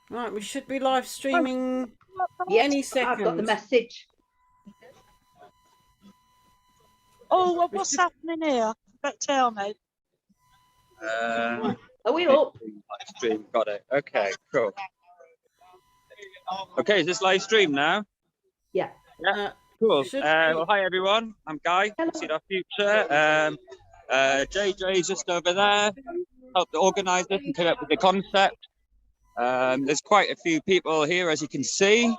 Right, we should be live streaming Yes, any second. I've got the message. Oh, what's happening here? But tell me. Are we up? Live stream, got it. Okay, cool. Okay, is this live stream now? Yeah. Yeah, cool. should Well, hi everyone. I'm Guy. See our future. JJ's just over there. Helped to organise this and come up with the concept. There's quite a few people here, as you can see.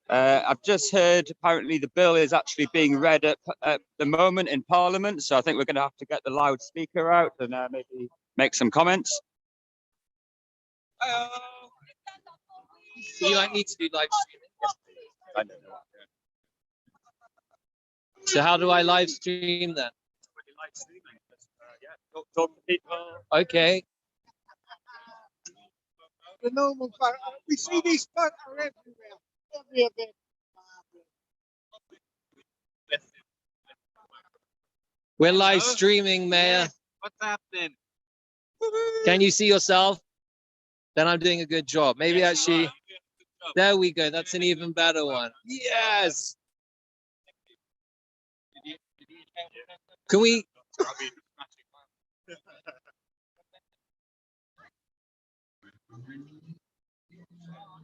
I've just heard apparently the bill is actually being read at the moment in Parliament, so I think we're going to have to get the loudspeaker out and maybe make some comments. Hello. Do you like me to do live streaming? I don't know. So how do I live stream then? Live streaming. Yeah, talk to people. Okay. The normal photo. We see these photos everywhere. Every event. We're live streaming, Mayor. What's happening? Can you see yourself? Then I'm doing a good job. Maybe actually, there we go. That's an even better one. Yes. Can we?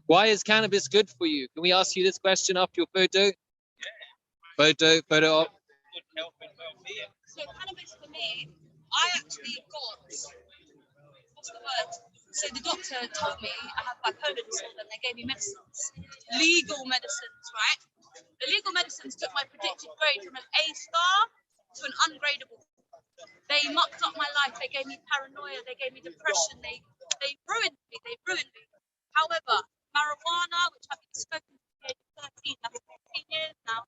Why is cannabis good for you? Can we ask you this question after your photo? Photo op. So cannabis for me, I actually got, what's the word? So the doctor told me I have bipolar disorder and they gave me medicines. Legal medicines, right? The legal medicines took my predicted grade from an A star to an ungradable. They mucked up my life. They gave me paranoia. They gave me depression. They ruined me. However, marijuana, which I've been smoking since the age of 13, that's 14 years now,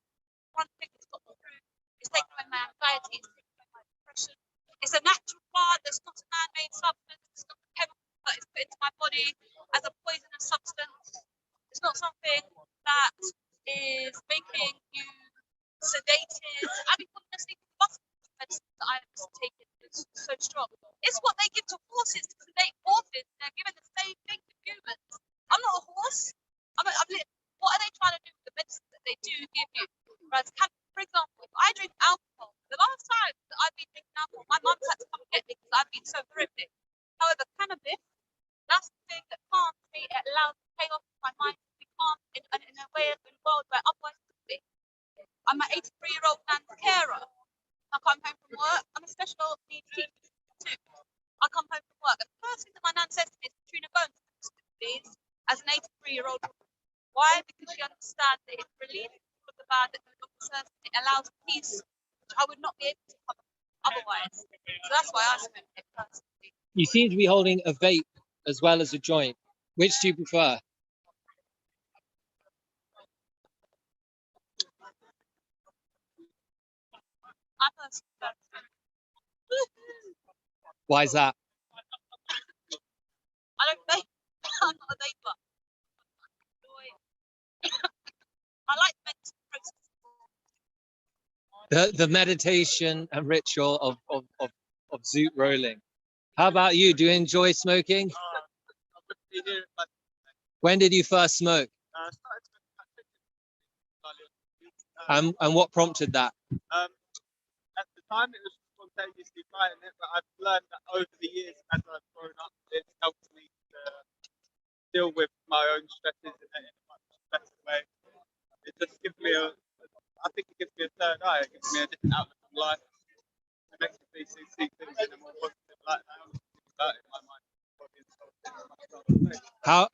one thing that's got me through. It's taken away my anxiety, it's taken away my depression. It's a natural plant, there's not a man-made substance, it's not a chemical that is put into my body as a poisonous substance. It's not something that is making you sedated. I mean, honestly, the medicine that I have taken is so strong. It's what they give to horses to sedate horses. They're giving the same thing to humans. I'm not a horse. What are they trying to do with the medicine that they do give you? Whereas, for example, if I drink alcohol, the last time that I've been drinking alcohol, my mum's had to come and get me because I've been so horrific. However, cannabis, that's the thing that calms me. It allows chaos in my mind to be calm in a way of the world where otherwise it could be. I'm an 83-year-old nan's carer. I come home from work. I'm a special needs teacher too. I come home from work, and the first thing that my nan says to me is, "Katrina, go and please," as an 83-year-old woman. Why? Because she understands that it relieves all of the bad that goes on with us. It allows peace, which I would not be able to cover otherwise. So that's why I smoke it personally. You seem to be holding a vape as well as a joint. Which do you prefer? I personally don't smoke. Why is that? I don't vape. I'm not a vapor. I like the mental process. The meditation and ritual of zoot rolling. How about you? Do you enjoy smoking? When did you first smoke? And what prompted that? At the time, it was spontaneously trying it, but I've learned that over the years, as I've grown up, it's helped me to deal with my own stresses in a much better way. It just gives me I think it gives me a third eye. It gives me a different outlook on life. It makes me see things in a more positive light. I honestly think about it in my mind.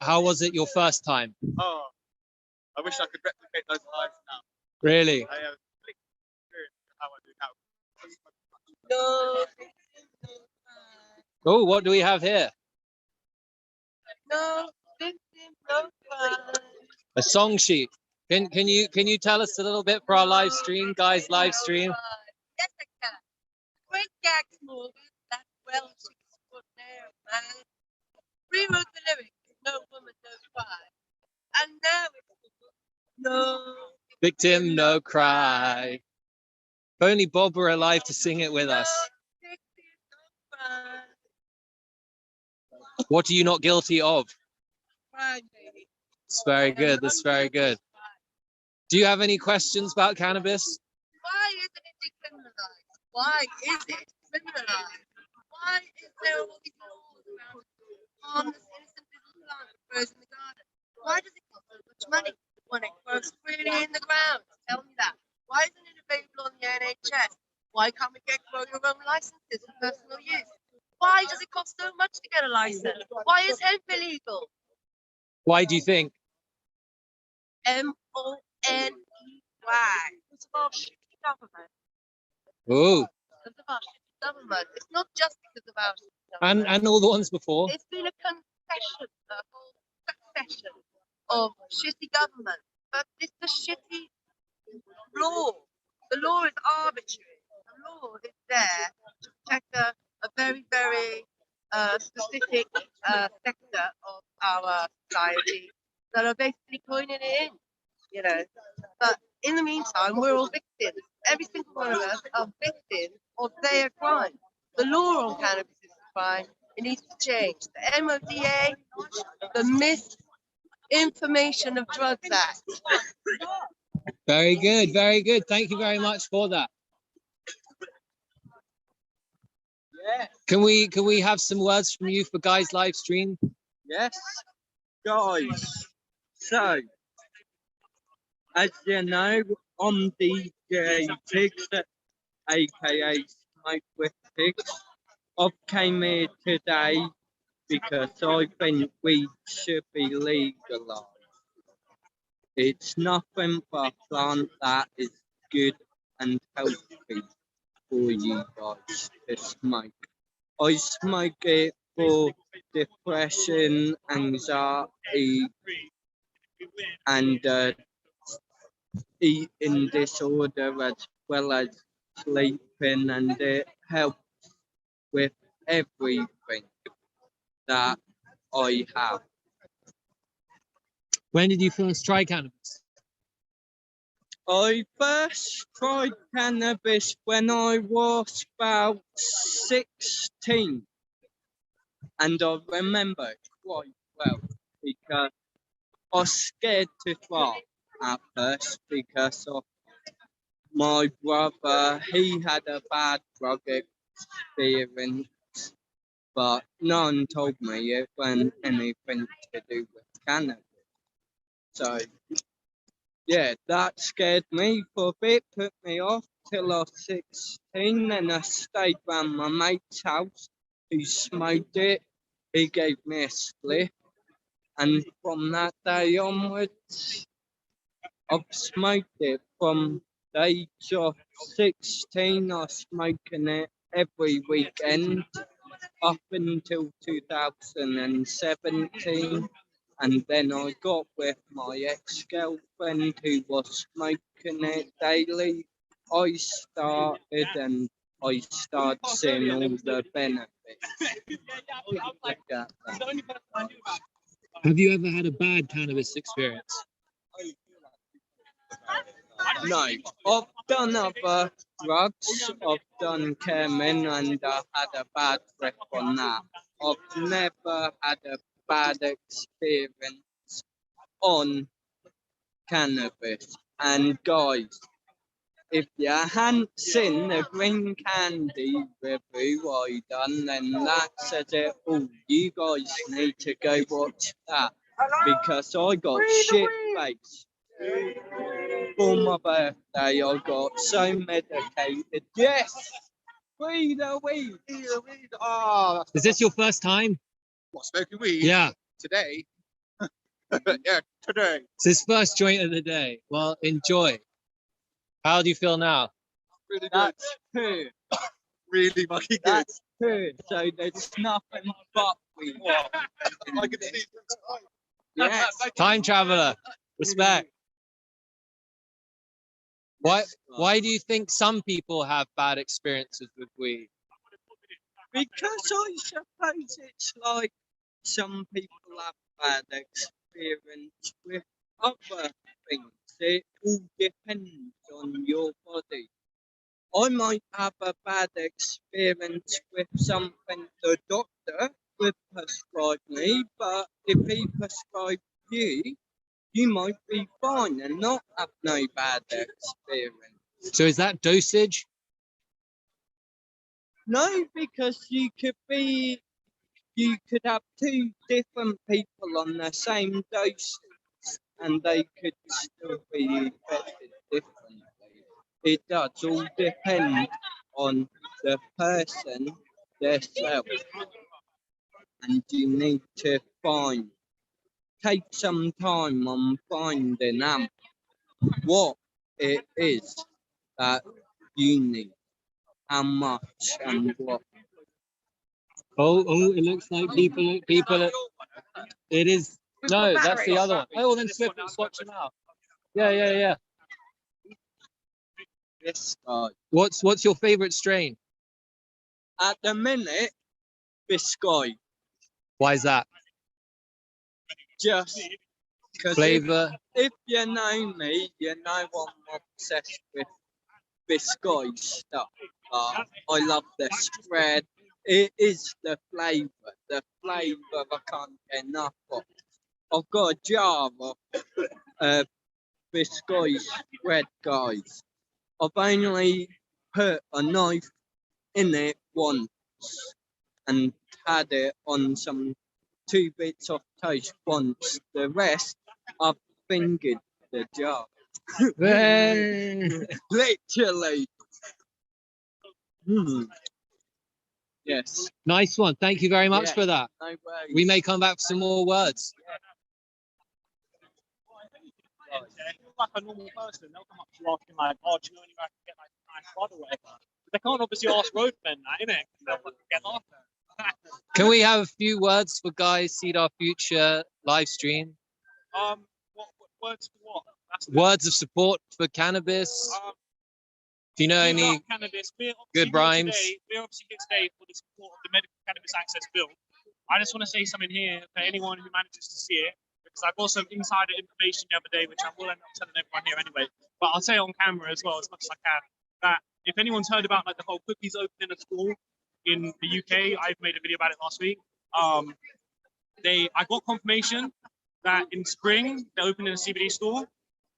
How was it your first time? Oh, I wish I could replicate those highs now. Really? I have a big experience of how I do now. No. Oh, what do we have here? No. A song sheet. Can you tell us a little bit for our live stream, guys? Live stream. Yes, I can. Great gags movie that well she's put there, man. Rewrote the lyrics, no woman, no cry. And now it's no Victim, no cry. If only Bob were alive to sing it with us. What are you not guilty of? It's very good. That's very good. Do you have any questions about cannabis? Why isn't it decriminalized? Why is it criminalized? Why is there all these laws around harmless, innocent little plant that grows in the garden? Why does it cost so much money when it grows freely in the ground? Tell me that. Why isn't it available on the NHS? Why can't we get grow your own licenses for personal use? Why does it cost so much to get a license? Why is hemp illegal? Why do you think? MONEY. It's of our shitty government. Oh, It's of our shitty government. It's not just because of our shitty government. and all the ones before. It's been a concession, a whole succession of shitty government. But it's the shitty law. The law is arbitrary. The law is there to protect a very, very specific sector of our society that are basically coining it in, you know. But in the meantime, we're all victims. Every single one of us are victims of their crime. The law on cannabis is a crime. It needs to change. The MODA, the Misinformation of Drugs Act. Very good. Very good. Thank you very much for that. Yeah. Can we have some words from you for Guy's live stream? Yes, guys. So, as you know, I'm DJ Tiggs, aka Smoke with Tiggs. I came here today because I think weed should be legalised. It's nothing but a plant that is good and healthy for you guys to smoke. I smoke it for depression, anxiety, and eating disorder, as well as sleeping, and it helps with everything that I have. When did you first try cannabis? I first tried cannabis when I was about 16, and I remember it quite well because I was scared to try at first because of my brother. He had a bad drug experience, but no one told me it wasn't anything to do with cannabis. So yeah, that scared me for a bit, put me off till I was 16. Then I stayed round my mate's house who smoked it. He gave me a spliff, and from that day onwards, I've smoked it from the age of 16. I was smoking it every weekend up until 2017. And then I got with my ex-girlfriend who was smoking it daily. I started seeing all the benefits. Look at that. Have you ever had a bad cannabis experience? No, I've done other drugs. I've done ketamine and I had a bad trip on that. I've never had a bad experience on cannabis. And guys, if you hadn't seen the green candy review I done, then that says it all. You guys need to go watch that because I got shit faced. For my birthday, I got so medicated. Yes! Free the weed! Free the weed! Oh, Is this your first time? What, smoking weed? Yeah. Today? Yeah, today. It's his first joint of the day. Well, enjoy. How do you feel now? Really good. That's two. Really fucking good. That's two. So there's nothing but weed. I can see Yes. Time traveler. Respect. Why do you think some people have bad experiences with weed? Because I suppose it's like some people have bad experience with other things. It all depends on your body. I might have a bad experience with something the doctor would prescribe me, but if he prescribed you, you might be fine and not have no bad experience. So is that dosage? No, because you could have two different people on the same dose and they could still be affected differently. It does all depend on the person themselves, and you need to take some time on finding out what it is that you need, how much and what. Oh, it looks like people. It is. No, that's the other one. Oh, well, then swatch them out. Yeah. This guy. What's your favorite strain? At the minute, this guy. Why is that? Just because Flavor. if you know me, you know I'm obsessed with Biscotti stuff. I love the spread. It is the flavour. The flavour I can't get enough of. I've got a jar of Biscotti spread, guys. I've only put a knife in it once and had it on some 2 bits of toast once. The rest, I've fingered the jar. Literally. Yes. Nice one. Thank you very much for that. No worries. We may come back for some more words. Like a normal person, they'll come up to you asking like, "Oh, do you know anywhere I can get like nice blood or whatever?" But they can't obviously ask roadmen that, innit? They'll get laughed at. Can we have a few words for Guys Seed Our Future live stream? What words for what? Words of support for cannabis. Do you know any cannabis? good rhymes? We're obviously here today for the support of the Medical Cannabis Access Bill. I just want to say something here for anyone who manages to see it, because I got some insider information the other day, which I will end up telling everyone here anyway. But I'll say on camera as well as much as I can that if anyone's heard about like the whole cookies opening a school in the UK, I've made a video about it last week. I got confirmation that in spring they're opening a CBD store.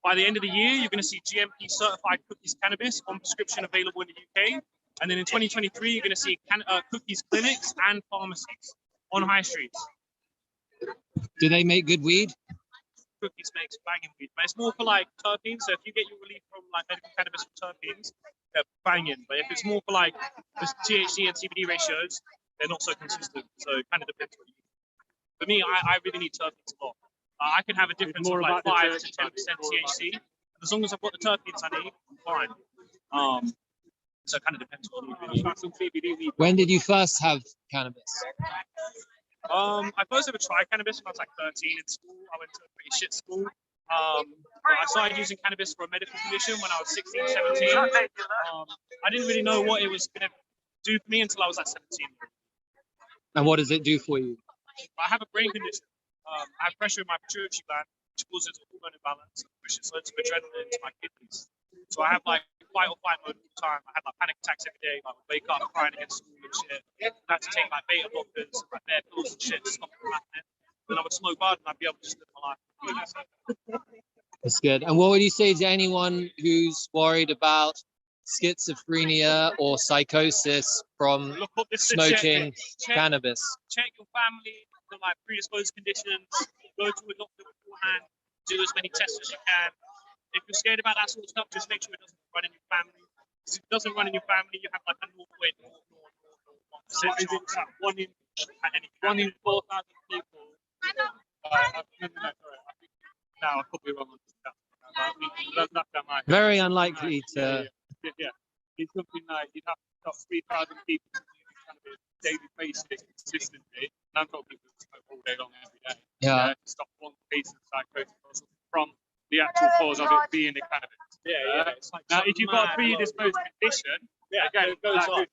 By the end of the year, you're going to see GMP certified cookies cannabis on prescription available in the UK. And then in 2023, you're going to see cookies clinics and pharmacies on high streets. Do they make good weed? Cookies makes banging weed, but it's more for like terpenes. So if you get your relief from like medical cannabis for terpenes, they're banging. But if it's more for like the THC and CBD ratios, they're not so consistent. So it kind of depends what you need. For me, I really need terpenes a lot. I can have a difference of like 5 to 10% THC. As long as I've got the terpenes I need, I'm fine. So it kind of depends what you need. When did you first have cannabis? I first ever tried cannabis when I was like 13 in school. I went to a pretty shit school. But I started using cannabis for a medical condition when I was 16, 17. I didn't really know what it was going to do for me until I was like 17. And what does it do for you? I have a brain condition. I have pressure in my pituitary gland, which causes a hormone imbalance, which pushes loads of adrenaline into my kidneys. So I have like fight or flight mode all the time. I had like panic attacks every day. I would wake up crying against school and shit. I had to take like beta blockers, like their pills and shit to stop it happening. Then I would smoke hard and I'd be able to just live my life. That's good. And what would you say to anyone who's worried about schizophrenia or psychosis from smoking cannabis? Check your family for like predisposed conditions. Go to a doctor beforehand. Do as many tests as you can. If you're scared about that sort of stuff, just make sure it doesn't run in your family. If it doesn't run in your family, you have like a 0.001%. One in 4,000 people. No, I could be wrong on that. Very unlikely to. Yeah. It's something like you'd have to stop 3,000 people using cannabis on a daily basis consistently. And I'm talking people who smoke all day long every day. Yeah. To stop one case of psychosis from the actual cause of it being the cannabis. It's like now, if you've got a predisposed condition, again, it goes on.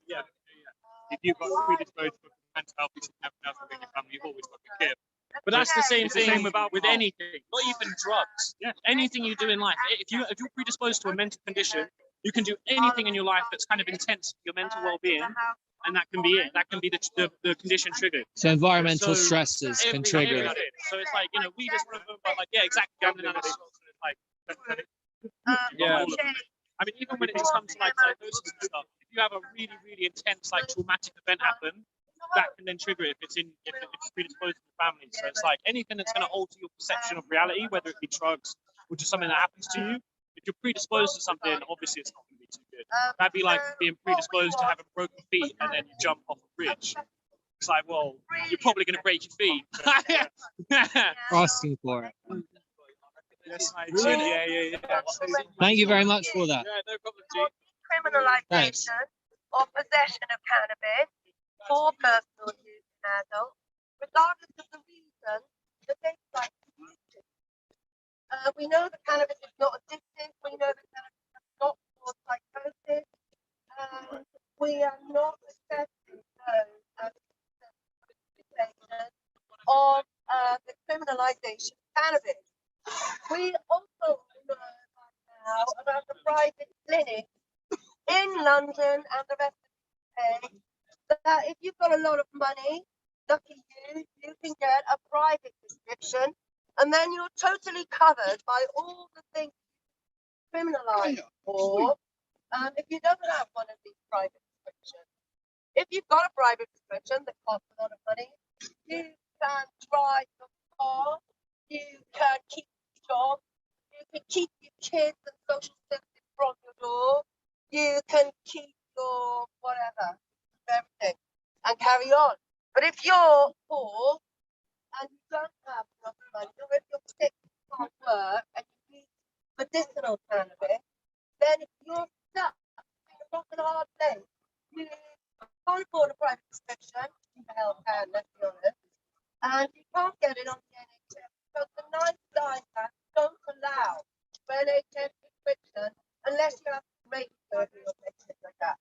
If you've got a predisposed mental health issue and everything else within your family, you've always got to be careful. But that's the same thing with anything, not even drugs. Yeah. Anything you do in life. If you're predisposed to a mental condition, you can do anything in your life that's kind of intense for your mental well-being. and that can be it. That can be the condition triggered. So environmental So stresses can trigger it. So it's like, you know, we just want to, but like, yeah, exactly. Gambling addicts. It's like, Yeah. I mean, even when it just comes to like psychosis and stuff, if you have a really, really intense, like traumatic event happen, that can then trigger it if it's predisposed to the family. So it's like anything that's going to alter your perception of reality, whether it be drugs or just something that happens to you. If you're predisposed to something, obviously it's not going to be too good. That'd be like being predisposed to having broken feet and then you jump off a bridge. It's like, well, you're probably going to break your feet. Asking for it. Yes, yeah. Thank you very much for that. Yeah, no problem, G. Thanks. Criminalisation or possession of cannabis for personal use in adults, regardless of the reason that they like to use it. We know that cannabis is not addictive. We know that cannabis does not cause psychosis. We are not accepting those as of the criminalisation of cannabis. We also know right now about the private clinics in London and the rest of the UK that if you've got a lot of money, lucky you, you can get a private prescription and then you're totally covered by all the things criminalised for. If you don't have one of these private prescriptions, if you've got a private prescription that costs a lot of money, you can drive your car, you can keep your job, you can keep your kids and social services from your door, you can keep your whatever, everything, and carry on. But if you're poor and you don't have enough money, or if you're sick, you can't work, and you need medicinal cannabis, then you're stuck in a rock and a hard place. You can't afford a private prescription, you the hell can, let's be honest, and you can't get it on the NHS because the 99 Act don't allow for NHS prescription unless you have brain surgery or something like that.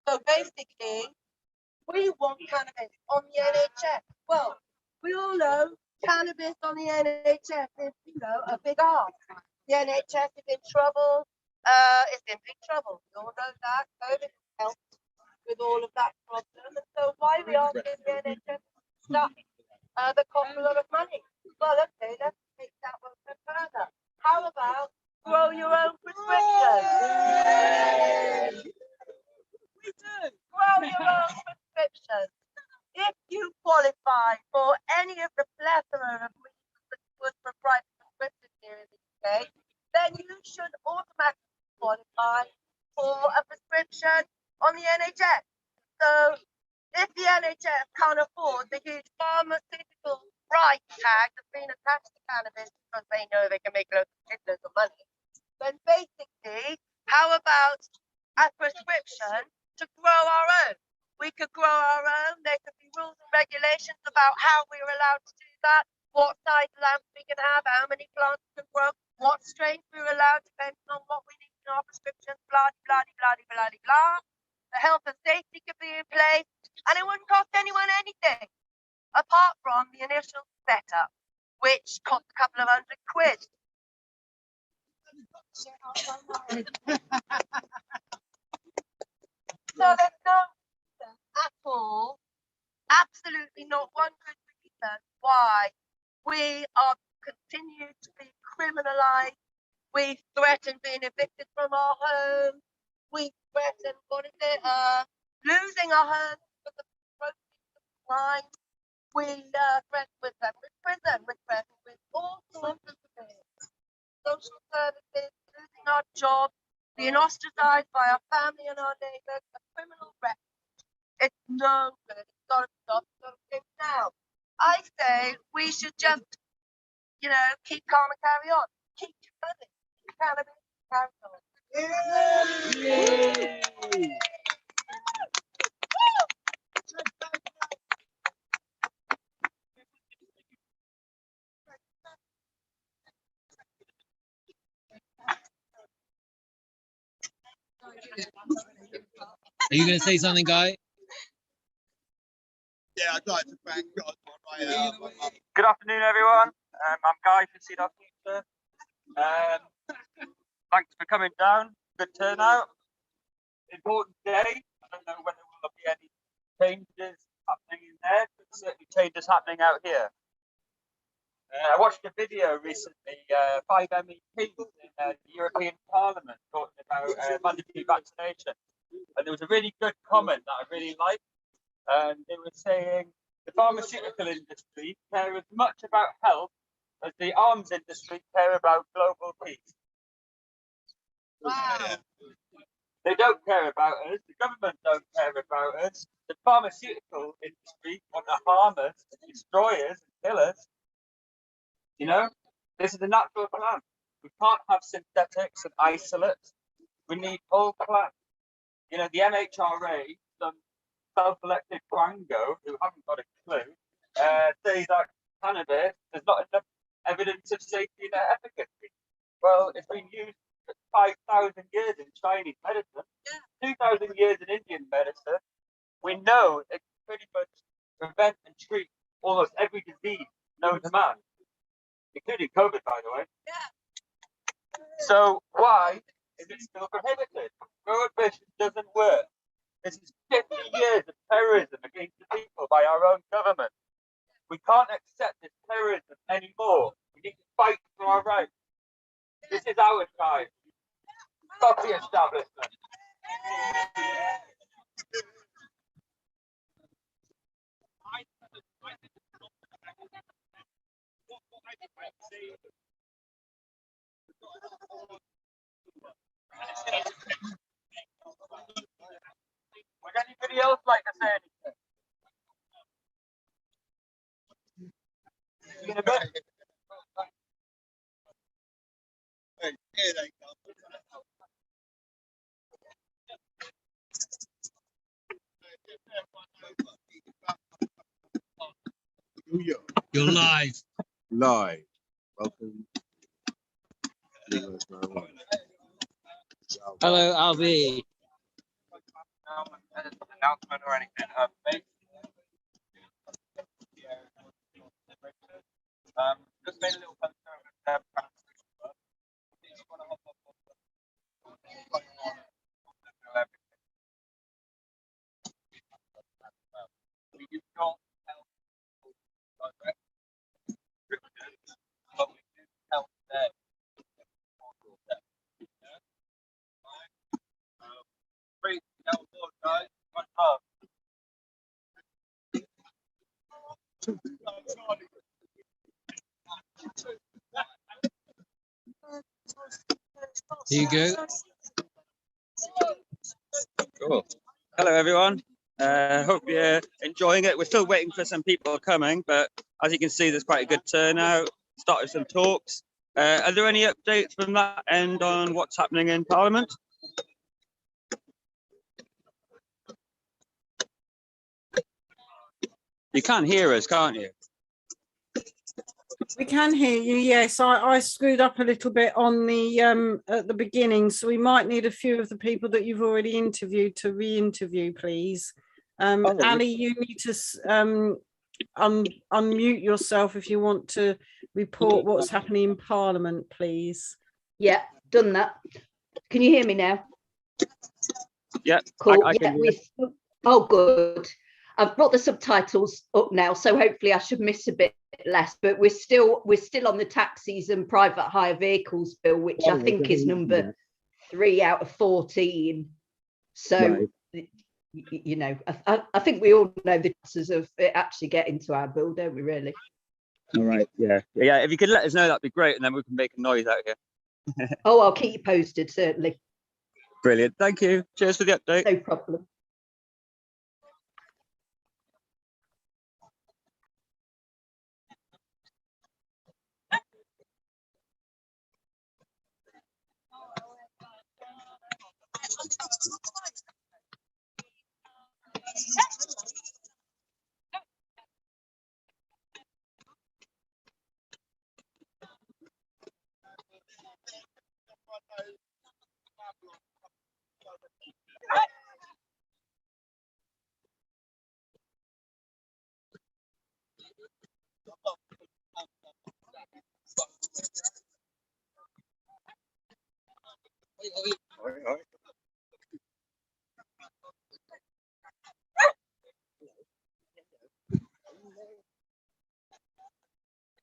So basically, we want cannabis on the NHS. Well, we all know cannabis on the NHS is, you know, a big ask. The NHS is in trouble. It's in big trouble. We all know that. COVID helped with all of that problem. And so why we ask the NHS stuff that costs a lot of money? Well, okay, let's take that one step further. How about grow your own prescription? We do. Grow your own prescription. If you qualify for any of the plethora of reasons that was for private prescription here in the UK, then you should automatically qualify for a prescription on the NHS. So if the NHS can't afford the huge pharmaceutical price tag that's been attached to cannabis because they know they can make loads of money, then basically, how about a prescription to grow our own? We could grow our own. There could be rules and regulations about how we're allowed to do that, what size lamps we can have, how many plants we can grow, what strains we're allowed, depending on what we need in our prescriptions, blah, blah, blah, blah, blah, blah. The health and safety could be in place, and it wouldn't cost anyone anything, apart from the initial setup, which cost a couple of £100. So there's no reason at all, absolutely not one good reason why we are continued to be criminalised. We threaten being evicted from our homes. We threaten, losing our homes for the proceeds of crime. We threaten with prison, we threaten with all sorts of things. Social services, losing our jobs, being ostracized by our family and our neighbours, a criminal record. It's no good. It's got to stop. It's got to fix now. I say we should just, you know, keep calm and carry on. Keep running. Cannabis, carry on. Are you going to say something, Guy? Yeah, I'd like to thank God for my Good afternoon, everyone. I'm Guy from See Our Future. Thanks for coming down. Good turnout. Important day. I don't know whether we'll there'll be any changes happening in there, but certainly changes happening out here. I watched a video recently, 5 MEPs in the European Parliament talking about mandatory vaccination. And there was a really good comment that I really liked. And they were saying the pharmaceutical industry care as much about health as the arms industry care about global peace. Wow. They don't care about us. The government don't care about us. The pharmaceutical industry want to harm us, destroy us, and kill us. You know, this is a natural plant. We can't have synthetics and isolates. We need whole plants. You know, the MHRA, some self-elected quango who haven't got a clue, say that cannabis, there's not enough evidence of safety and efficacy. Well, it's been used for 5,000 years in Chinese medicine, 2,000 years in Indian medicine. We know it can pretty much prevent and treat almost every disease known to man, including COVID, by the way. So why is it still prohibited? Prohibition doesn't work. This is 50 years of terrorism against the people by our own government. We can't accept this terrorism anymore. We need to fight for our rights. This is our time. Stop the establishment. Would anybody else like to say anything? In a bit. Hey, here they come. You're live. Live. Welcome. Hello, Albie. Announcement or anything. Just made a little concern with we don't help direct, but we do help them. Great, that was all, guys. One love. Here you go. Cool. Hello, everyone. Hope you're enjoying it. We're still waiting for some people coming, but as you can see, there's quite a good turnout. Started some talks. Are there any updates from that end on what's happening in Parliament? You can hear us, can't you? We can hear you. Yes, I screwed up a little bit on the at the beginning, so we might need a few of the people that you've already interviewed to re-interview, please. Ali, you need to unmute yourself if you want to report what's happening in Parliament, please. Yeah, done that. Can you hear me now? Yeah, cool. I can hear. Oh, good. I've brought the subtitles up now, so hopefully I should miss a bit less. But we're still on the taxis and private hire vehicles bill, which I think is number 3 out of 14. So, you know, I think we all know the chances of it actually getting to our bill, don't we? Really? All right. Yeah. If you could let us know, that'd be great, and then we can make a noise out here. Oh, I'll keep you posted, certainly. Brilliant. Thank you. Cheers for the update. No problem.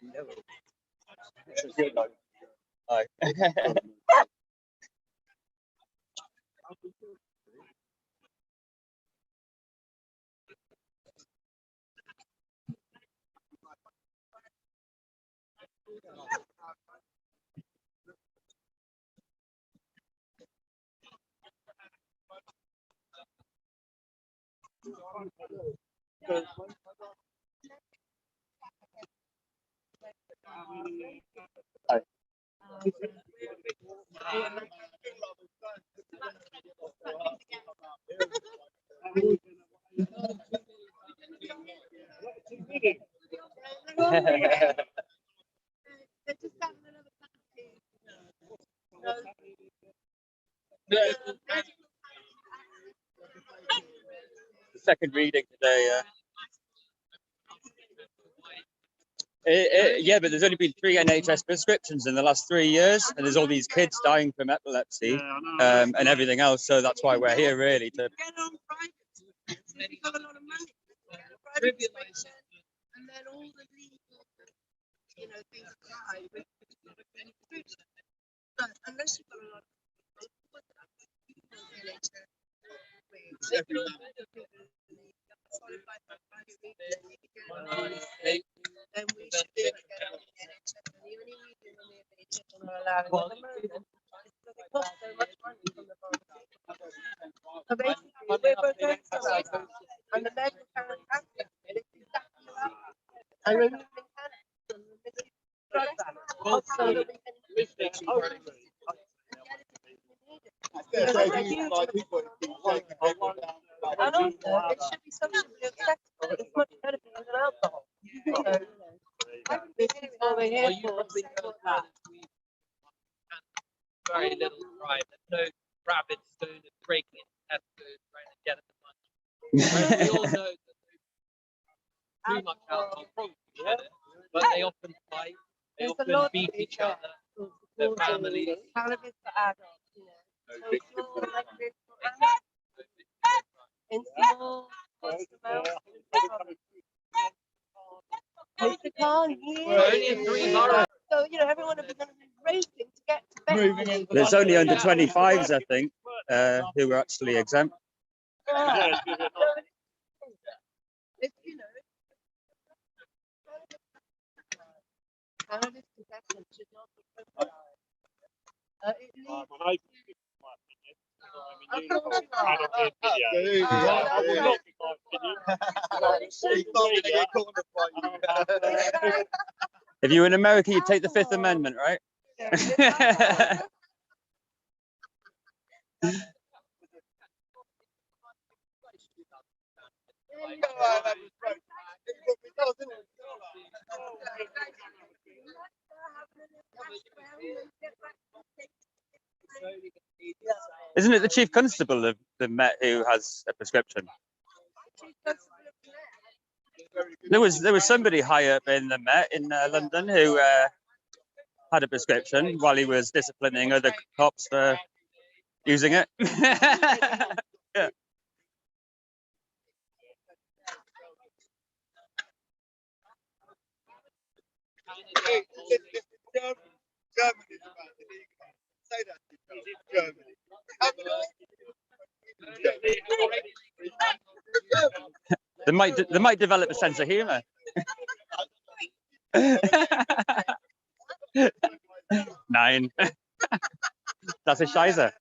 No. Hi. The second reading today. Yeah, but there's only been 3 NHS prescriptions in the last 3 years, and there's all these kids dying from epilepsy and everything else. So that's why we're here, really. To and then all the legal, things apply with but unless you've got a lot of then we should be able to get on the NHS, and the only reason the NHS are not allowing at the moment is because it costs so much money from the pharmaceutical. So basically, we're both doing something, and the medical current action, and it's exactly that. And removing cannabis and removing drug ban, so that we can increase the and also, it should be socially acceptable. It's much better for you than alcohol. So, this is what we're here for. Very little crime. There's no rabid stoners breaking into Tesco's trying to get at the money. We all know that too much alcohol probably shouldn't, but they often fight. They often beat each other. Their families. Cannabis for adults, social, recreational, and in small amounts. They can't hear. Only in 3 boroughs. So, everyone would be racing to get to bed. there's only under 25s, I think, who are actually exempt. It's, cannabis possession should not be criminalized. It needs If you were in America, you'd take the Fifth Amendment, right? Isn't it the Chief Constable of the Met who has a prescription? There was somebody high up in the Met in London who had a prescription while he was disciplining other cops for using it. Yeah. They might develop a sense of humour. 9. That's a shizer.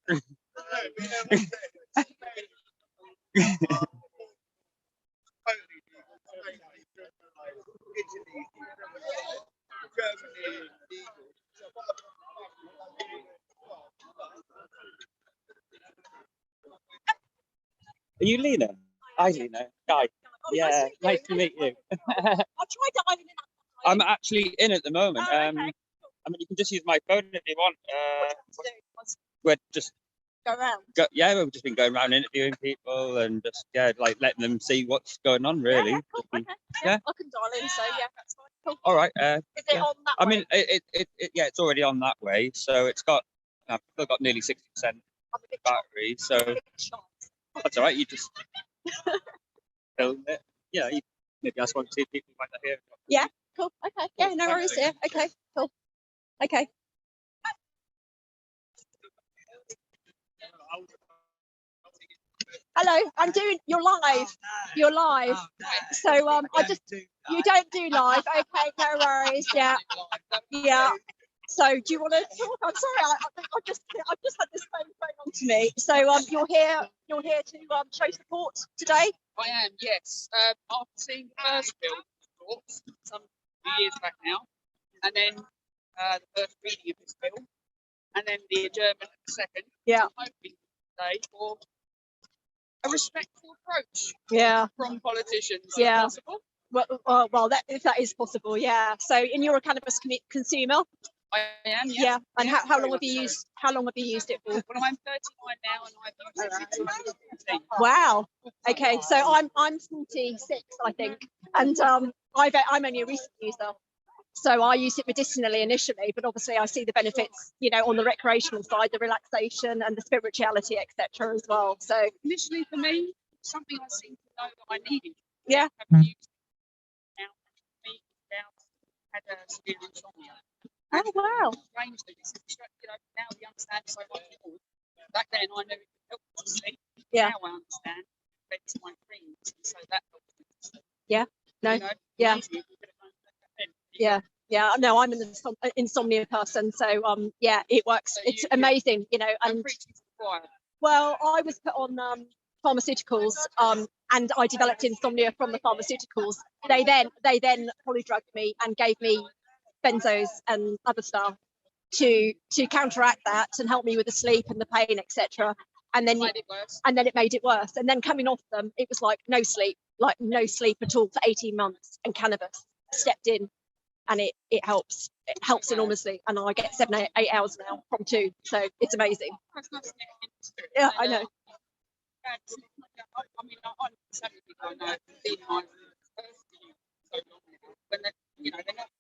Are you Lena? Hi, Lena. Guy. Yeah, nice to meet you. I'm actually in at the moment. I mean, you can just use my phone if you want. We're just we've just been going around interviewing people and just like letting them see what's going on, really. Yeah, cool. Okay. Yeah, I can dial in, so yeah, that's fine. Cool. All right. Is it on that I mean, it's already on that way, so it's got I've still got nearly 60% battery, so that's all right. You just film it. Yeah, maybe ask 1 or 2 people might not hear. Yeah, cool. Okay. Yeah, no worries. Yeah. Okay. Cool. Okay. Hello, I'm doing. You're live. You're live. So I just. You don't do live. Okay. No worries. Yeah. Yeah. So do you want to talk? I'm sorry. I've just had this phone on to me. So you're here. You're here to show support today. I am, yes. After seeing the first bill some years back now, and then the first reading of this bill, and then the adjournment of the second. Yeah. I'm hoping today for a respectful approach. Yeah. From politicians. Yeah. If possible. Well, if that is possible, yeah. So, and you're a cannabis consumer. I am, yeah. Yeah. And how long have you used? How long have you used it for? Well, I'm 39 now, and I've used it since I was 15. Wow. Okay. So I'm 46, I think, and I'm only a recent user. So I use it medicinally initially, but obviously I see the benefits, you know, on the recreational side, the relaxation and the spirituality, etc. as well. So initially for me, something I seem to know that I needed. Yeah. I've used it now. Me, had a severe insomnia. Oh wow! Strangely, this is, you know, now we understand so much more. Back then, I knew it could help me to sleep. Yeah. Now I understand it affects my dreams, so that helps me to sleep. Yeah. No. You know, Yeah. maybe we could have done that then. Yeah. Yeah. No, I'm an insomnia person, so yeah, it works. So it's amazing, you know. And preaching to the choir. well, I was put on pharmaceuticals, and I developed insomnia from the pharmaceuticals. They then polydrugged me and gave me benzos and other stuff to counteract that and help me with the sleep and the pain, etc. And then it made it worse. And then coming off them, it was like no sleep at all for 18 months. And cannabis stepped in, and it helps enormously. And I get 7-8 hours now from 2, so it's amazing. Yeah, I know. I mean, I'm sadly I know being my so long now, when they, you know, they're not.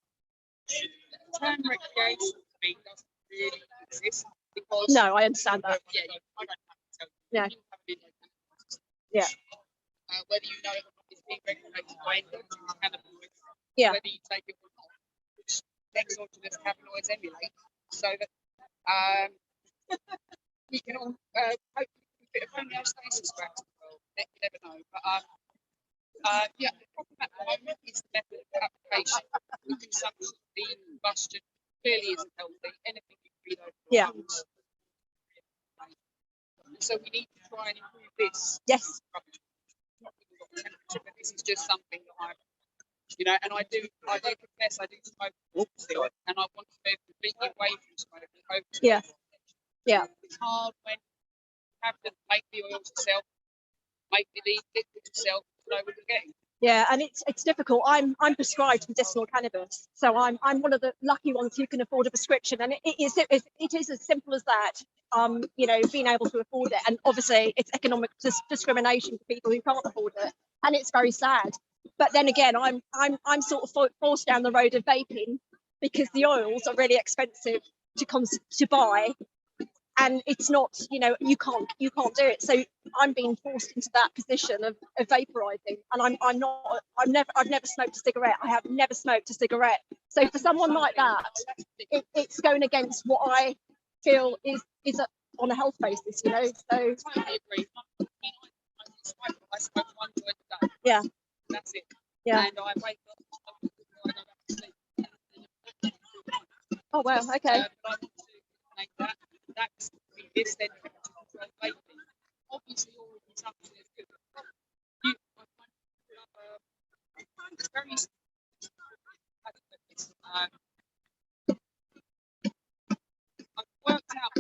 The term recreation to me doesn't really exist because. No, I understand that. Yeah, I don't have to tell you. Yeah. You have it in Yeah. whether you know it's being regulated by endogenous cannabinoids, Yeah. whether you take it or not, which exogenous cannabinoids emulate, so that we can all hopefully keep a bit of homeostasis back to the world. You never know. But yeah, the problem at the moment is the method of application. The consumption of the combustion clearly isn't healthy. Anything you breathe over the lungs. So we need to try and improve this. Yes. But this is just something that I, you know, and I do confess I do smoke still, and I want to move completely away from smoking. Yeah. Yeah. It's hard when you have to make the oils yourself, make the liquid yourself, to know what you're getting. Yeah, and it's difficult. I'm prescribed medicinal cannabis, so I'm one of the lucky ones who can afford a prescription, and it is as simple as that. You know, being able to afford it, and obviously it's economic discrimination for people who can't afford it, and it's very sad. But then again, I'm sort of forced down the road of vaping because the oils are really expensive to buy. And it's not, you know, you can't do it. So I'm being forced into that position of vaporizing, and I've never smoked a cigarette. I have never smoked a cigarette. So for someone like that, it's going against what I feel is on a health basis, you know. So I totally agree. I smoke one joint a day. Yeah. That's it. Yeah. And I wake up before I go back to sleep. Oh wow, okay. But I want to make that. That's this then vaping. Obviously, all consumption is good. It's very. I've worked out.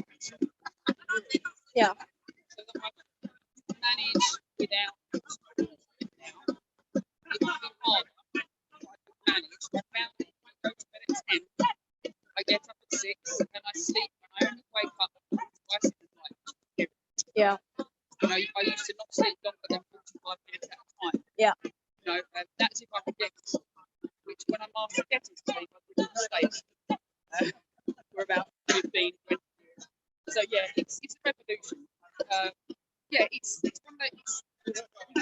Yeah. So that I can manage without. It would be hard. I can manage. I found that I go to bed at 10. I get up at 6 and I sleep, and I only wake up twice in the night. Yeah. You know, I used to not sleep longer than 45 minutes at a time. Yeah. You know, that's if I could get to sleep, which when I'm after getting to sleep, I would stay for about 15, 20 years. So yeah, it's a revolution. Yeah, it's one that you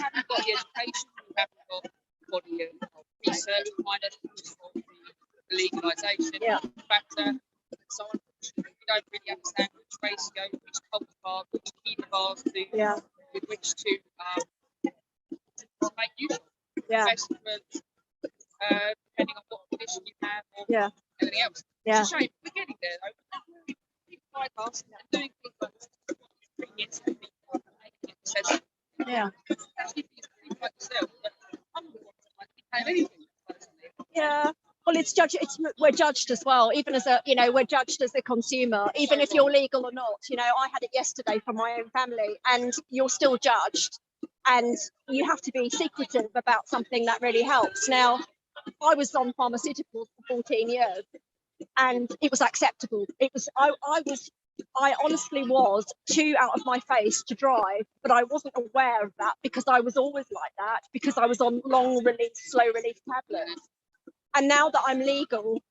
haven't got the education, you haven't got the body of research kind of legalisation factor. So unfortunately, we don't really understand which ratio, which cultivar, which cultivars with which to make use of. Best for, depending on what condition you have or anything else. It's a shame. We're getting there though. People like us and doing things like bringing in some people and making it accessible. Especially people like yourself, but I'm not paying anything. Well, we're judged as well, even as we're judged as a consumer, even if you're legal or not. I had it yesterday from my own family, and you're still judged, and you have to be secretive about something that really helps. Now, I was on pharmaceuticals for 14 years, and it was acceptable. I honestly was too out of my face to drive, but I wasn't aware of that because I was always like that, because I was on long release, slow release tablets. And now that I'm legal,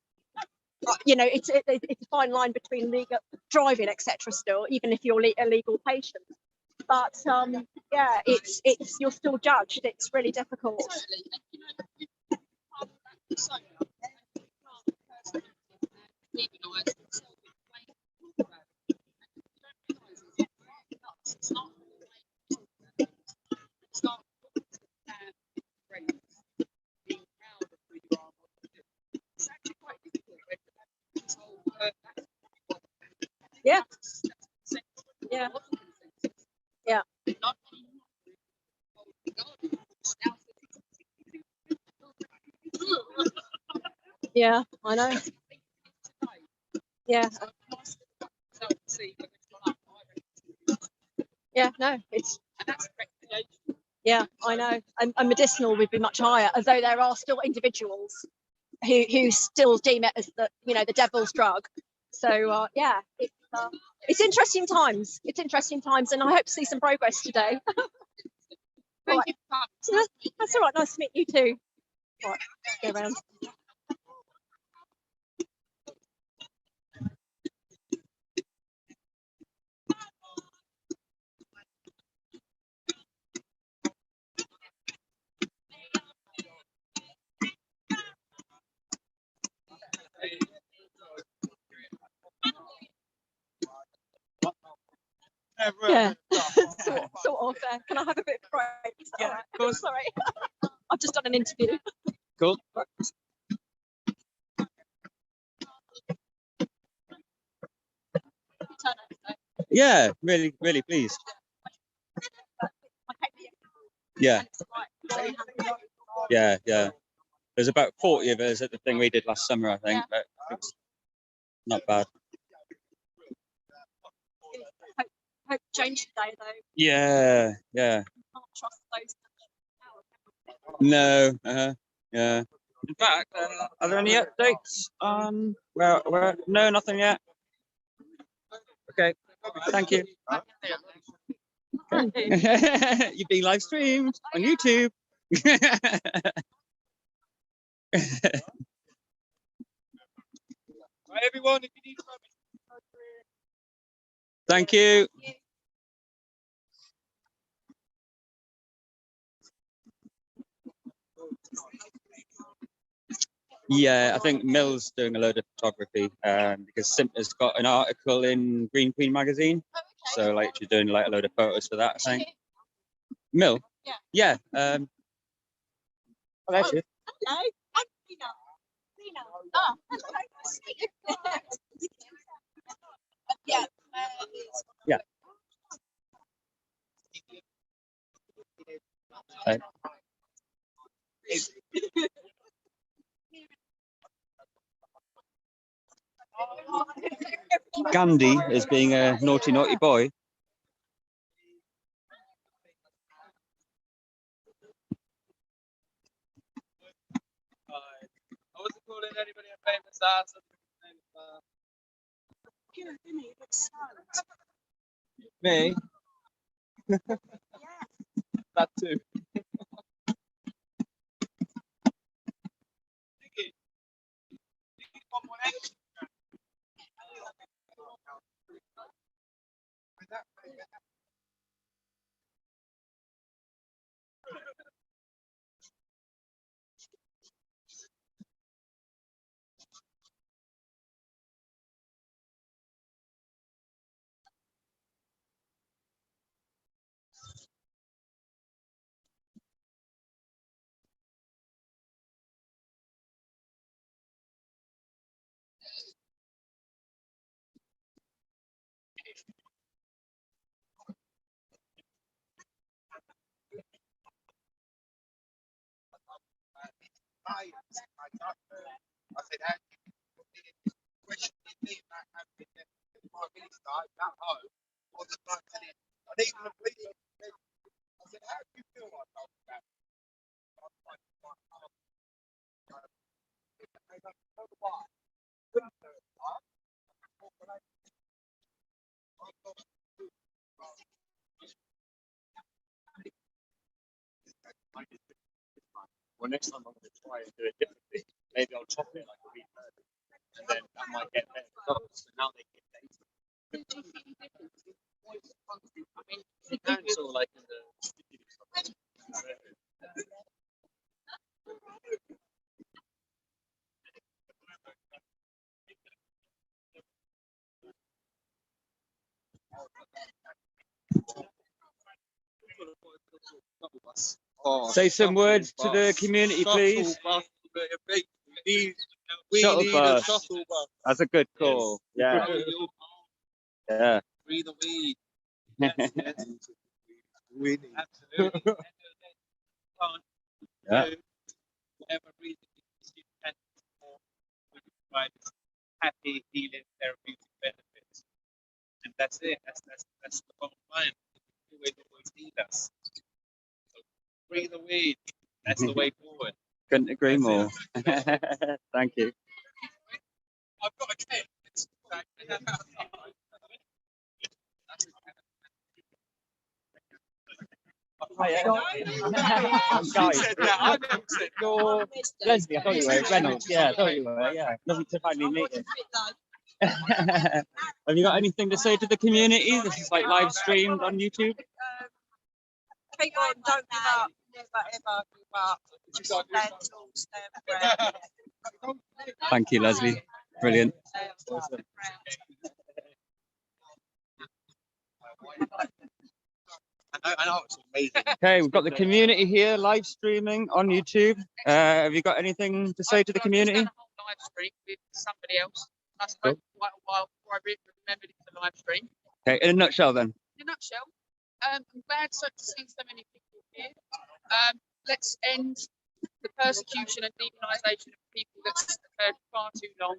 it's a fine line between legal driving, etc. Still, even if you're a legal patient. But you're still judged. It's really difficult. Yeah. Yeah, I know. Yeah. Yeah, no, it's. Yeah, I know. And medicinal would be much higher, although there are still individuals who still deem it as the devil's drug. So it's interesting times. It's interesting times, and I hope to see some progress today. Thank you. That's all right. Nice to meet you too. All right, go around. Yeah, sort of. Can I have a bit of a break? Yeah, right? Of course. Sorry, I've just done an interview. Cool. Yeah, really, really pleased. Yeah. Yeah. There's about 40 of us at the thing we did last summer, I think. But it's not bad. Hope change today, though. Yeah. Can't trust those. No. Yeah. In fact, are there any updates on where? No, nothing yet. Okay. Thank you. You've been live streamed on YouTube. Right, everyone, if you need Thank you. Yeah, I think Mill's doing a load of photography because Simp has got an article in Green Queen magazine. So like she's doing like a load of photos for that, I think. Mill? Yeah. Oh, there she is. Hello, I'm Lena. Oh, hello. Nice to meet you. Yeah. Yeah. Right. Gandhi is being a naughty boy. I wasn't calling anybody a famous ass. Me? That too. I said, how do you question me about having my minister at home was a bunch of it. And even the police, I said, how do you feel like that? Well, next time I'm going to try and do it differently. Maybe I'll chop it like a week early, and then that might get better results. So now they get data. I mean, the council, like in the say some words to the community, please. We need a bus. shuttle bus. That's a good call. Yeah. Yeah. Free the weed. Yes, yes. We need. Absolutely. Yeah. Whatever reason you can for, we can provide happy, healing, therapeutic benefits. And that's it. That's the bottom line. It always need us. So free the weed. That's the way forward. Couldn't agree more. Thank you. I've got a kid. You're Leslie, I thought you were. Reynolds, yeah, I thought you were. Yeah, lovely to finally meet you. Have you got anything to say to the community? This is like live streamed on YouTube. Keep on, don't give up, never ever give up. Just stand tall, stand proud. Thank you, Leslie. Brilliant. I know it's amazing. Okay, we've got the community here live streaming on YouTube. Have you got anything to say to the community? I've done a whole live stream with somebody else. I spoke for quite a while before I remembered it's a live stream. Okay, in a nutshell then. In a nutshell, I'm glad to see so many people here. Let's end the persecution and demonisation of people that's occurred far too long.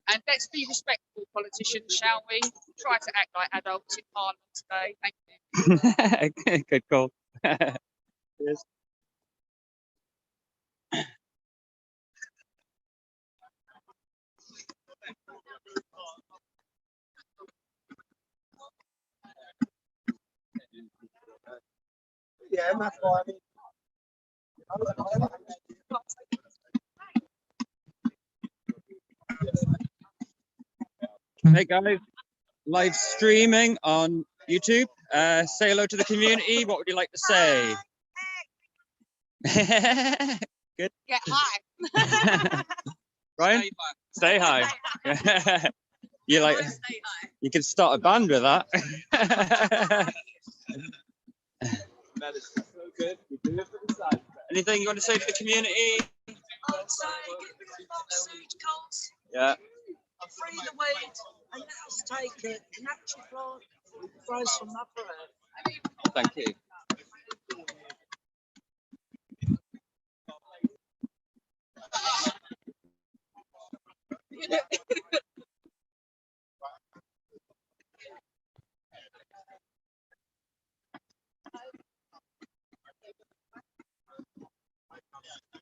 And let's be respectful politicians, shall we? Try to act like adults in Parliament today. Thank you. Good call. Cheers. Yeah, that's why I mean. Hey guys, live streaming on YouTube. Say hello to the community. What would you like to say? Good. Get high. Ryan, stay high. You like? You could start a band with that. That is so good. We do it for the side. Anything you want to say to the community? I'd say give us pharmaceuticals, Yeah. free the weed, and let us take it. Natural plant grows from Mother Earth. Thank you.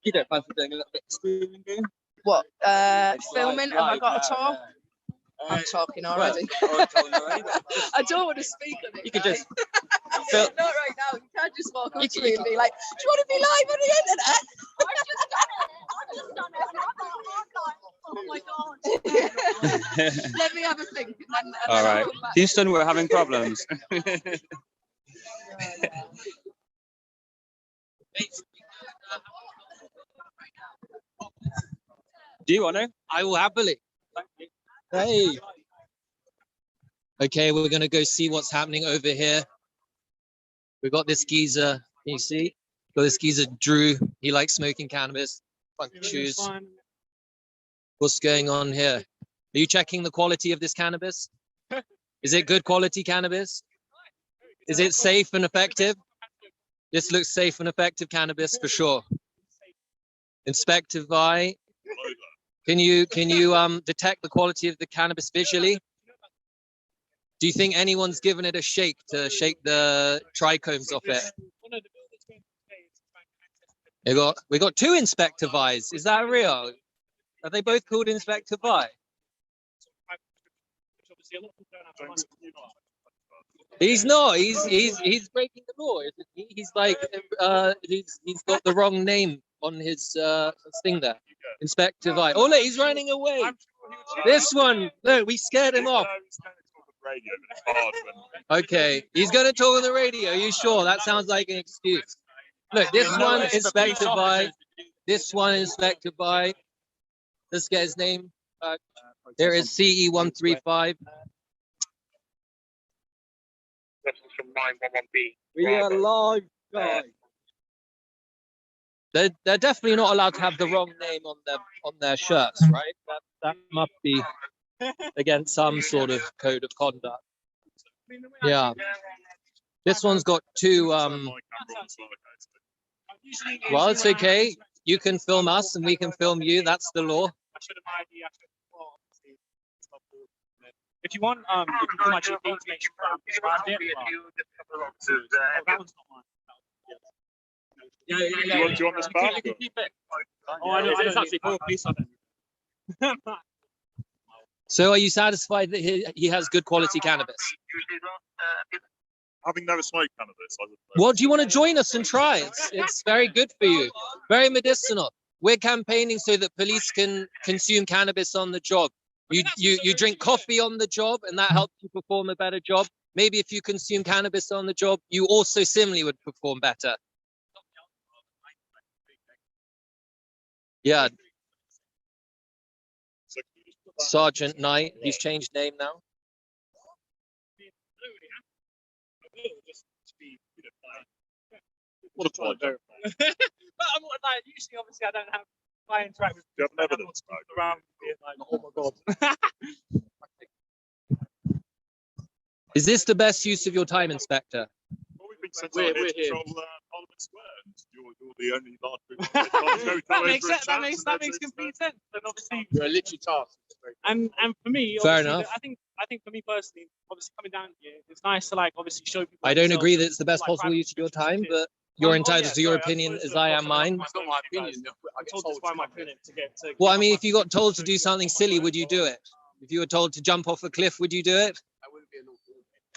You don't fancy doing a little bit of streaming, do you? What? It's Filming? live Have I got a now, talk? yeah. I'm talking already. I don't want to speak on it. You could just Not film. right now. You can't just walk up to me and be like, "Do you want to be live on the internet?" I've just done it. And I'm like, oh my God. Let me have a think. And All then I'll right. come back. Houston, we're having problems. Do you want to? I will happily. Hey. Okay, we're gonna go see what's happening over here. We got this geezer. Can you see? Got this geezer, Drew. He likes smoking cannabis. Funky shoes. What's going on here? Are you checking the quality of this cannabis? Is it good quality cannabis? Is it safe and effective? This looks safe and effective cannabis for sure. Inspective eye. Can you detect the quality of the cannabis visually? Do you think anyone's given it a shake to shake the trichomes off it? We got two inspective eyes. Is that real? Are they both called inspective eye? He's not. He's breaking the law, isn't he? He's like he's got the wrong name on his thing there. Inspective eye. Oh look, he's running away. This one. Look, we scared him off. Okay, he's going to talk on the radio. Are you sure? That sounds like an excuse. Look, this one inspective eye. This one inspective eye. Let's get his name. There is CE135. We are live, guys. They're definitely not allowed to have the wrong name on their shirts, right? That must be against some sort of code of conduct. Yeah. This one's got two. Well, it's okay. You can film us and we can film you. That's the law. If you want, you can call my GP to make sure I prescribed it. That one's not mine. Yeah. Do you want this back? You can keep it. Oh, I know. It's actually for a piece of it. So are you satisfied that he has good quality cannabis? Having never smoked cannabis, Well, do you want to join us and try? It's very good for you. Very medicinal. We're campaigning so that police can consume cannabis on the job. You drink coffee on the job and that helps you perform a better job. Maybe if you consume cannabis on the job, you also similarly would perform better. Yeah. Sergeant Knight, he's changed name now. What a pleasure. But I'm like, usually, obviously, I don't have. I interact with. Do you have evidence around being like, oh my god. Is this the best use of your time, Inspector? Well, we've been sent out here to control Parliament Square, and you're the only large group. That makes complete sense. And obviously, you're literally tasked. And for me, fair enough. I think for me personally, obviously coming down here, it's nice to like obviously show people. I don't agree that it's the best possible use of your time, but you're entitled to your opinion as I am mine. It's not my opinion. I told this by my opinion to get to. Well, I mean, if you got told to do something silly, would you do it? If you were told to jump off a cliff, would you do it?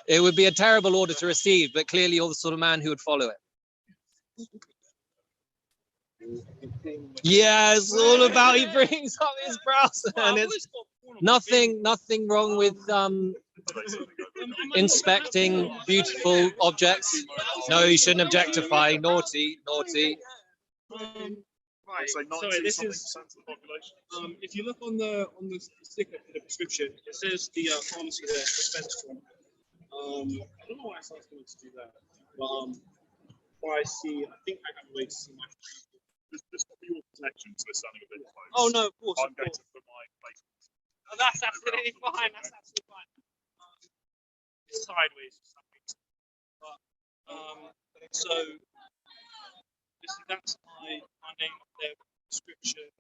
It would be a terrible order to receive, but clearly you're the sort of man who would follow it. Yeah, it's all about, he brings up his browser and it's nothing wrong with inspecting beautiful objects. No, you shouldn't objectify. Naughty. Right. So this is if you look on the sticker for the prescription, it says the pharmacy there dispense form. I don't know why it's asking me to do that, but I think I have a way to see my. Just for your connection to this sounding a bit close. Oh no, of course. I'm going to put my place. Oh, that's absolutely fine. That's absolutely fine. Sideways for some reason. But so that's my name up there with the description.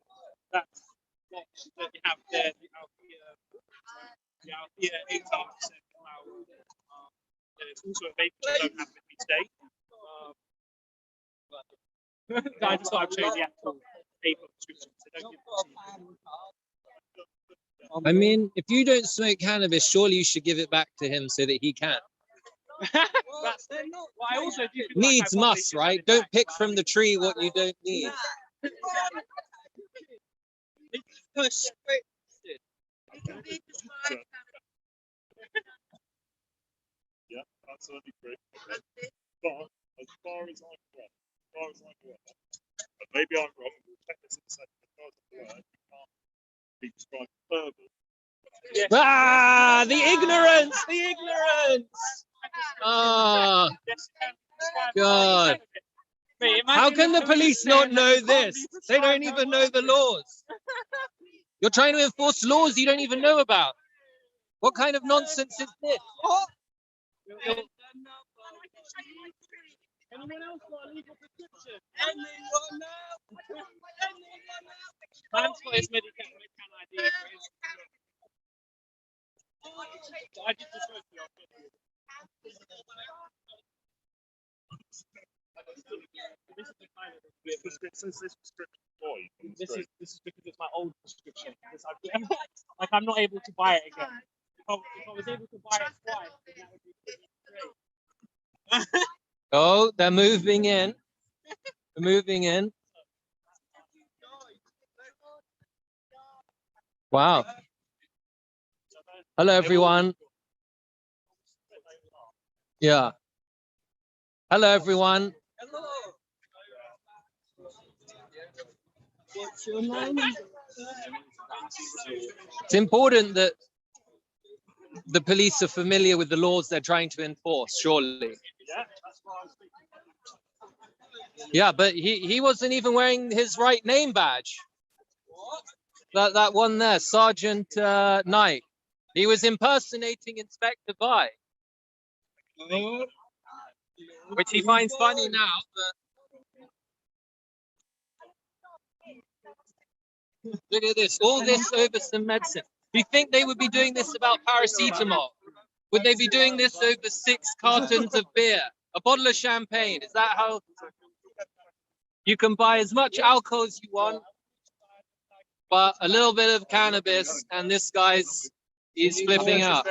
That's what you have there. The Althea 18% flower. There's also a vape which I don't have with me today. I just thought I'd show you the actual paper prescription. So don't give it to you. I mean, if you don't smoke cannabis, surely you should give it back to him so that he can. Needs must, right? Don't pick from the tree what you don't need. Yeah, that's certainly true. But as far as I'm aware, and maybe I'm wrong, we'll check this in a second. As far as I'm aware, you can't be prescribed herbal. Yes. Ah, the ignorance! Ah, God. How can the police not know this? They don't even know the laws. You're trying to enforce laws you don't even know about. What kind of nonsense is this? Anyone else got a legal prescription? Anyone else? Man's got his Medicare ID. I did just go to this is the kind of Since this prescription for you. this is because it's my old prescription. Like I'm not able to buy it again. If I was able to buy it twice, then that would be great. Oh, they're moving in. They're moving in. Wow. Hello, everyone. Yeah. Hello, everyone. What's your name? It's important that the police are familiar with the laws they're trying to enforce, surely. Yeah, but he wasn't even wearing his right name badge. That one there, Sergeant Knight. He was impersonating Inspector By, which he finds funny now. But look at this, all this over some medicine. Do you think they would be doing this about paracetamol? Would they be doing this over 6 cartons of beer? A bottle of champagne? Is that how? You can buy as much alcohol as you want, but a little bit of cannabis, and this guy's, he's flipping out.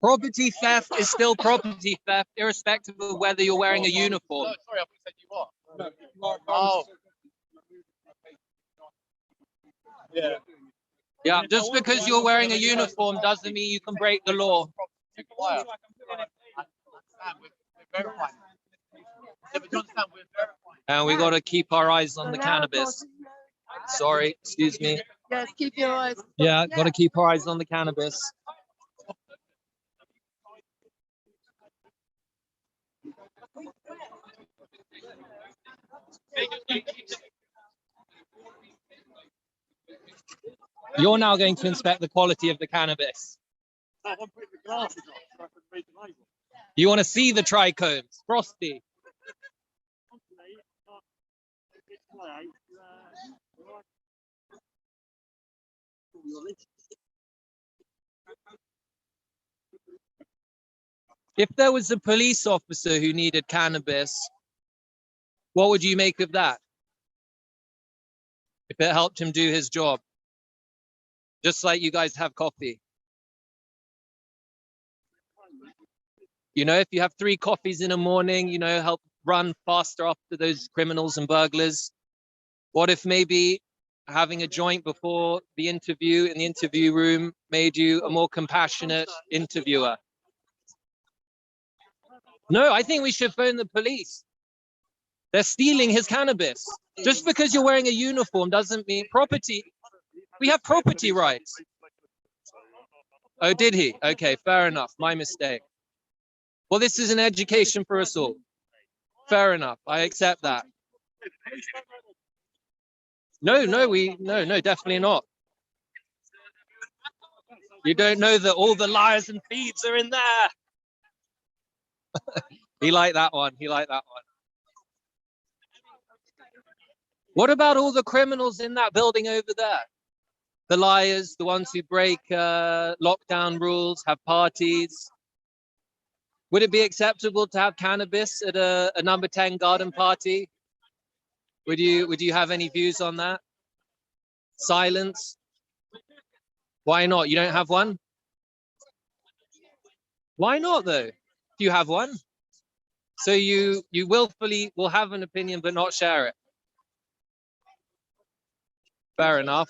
Property theft is still property theft, irrespective of whether you're wearing a uniform. No, sorry, I said you are. Oh. Yeah. Yeah, just because you're wearing a uniform doesn't mean you can break the law. And we got to keep our eyes on the cannabis. Sorry, excuse me. Yes, keep your eyes. Yeah, got to keep our eyes on the cannabis. You're now going to inspect the quality of the cannabis. You want to see the trichomes, frosty. If there was a police officer who needed cannabis, what would you make of that? If it helped him do his job, just like you guys have coffee. You know, if you have 3 coffees in a morning, you know, help run faster after those criminals and burglars. What if maybe having a joint before the interview in the interview room made you a more compassionate interviewer? No, I think we should phone the police. They're stealing his cannabis. Just because you're wearing a uniform doesn't mean property. We have property rights. Oh, did he? Okay, fair enough. My mistake. Well, this is an education for us all. Fair enough. I accept that. No, definitely not. You don't know that all the liars and thieves are in there. He liked that one. He liked that one. What about all the criminals in that building over there? The liars, the ones who break lockdown rules, have parties. Would it be acceptable to have cannabis at a number 10 garden party? Would you have any views on that? Silence? Why not? You don't have one? Why not though? Do you have one? So you willfully will have an opinion but not share it. Fair enough.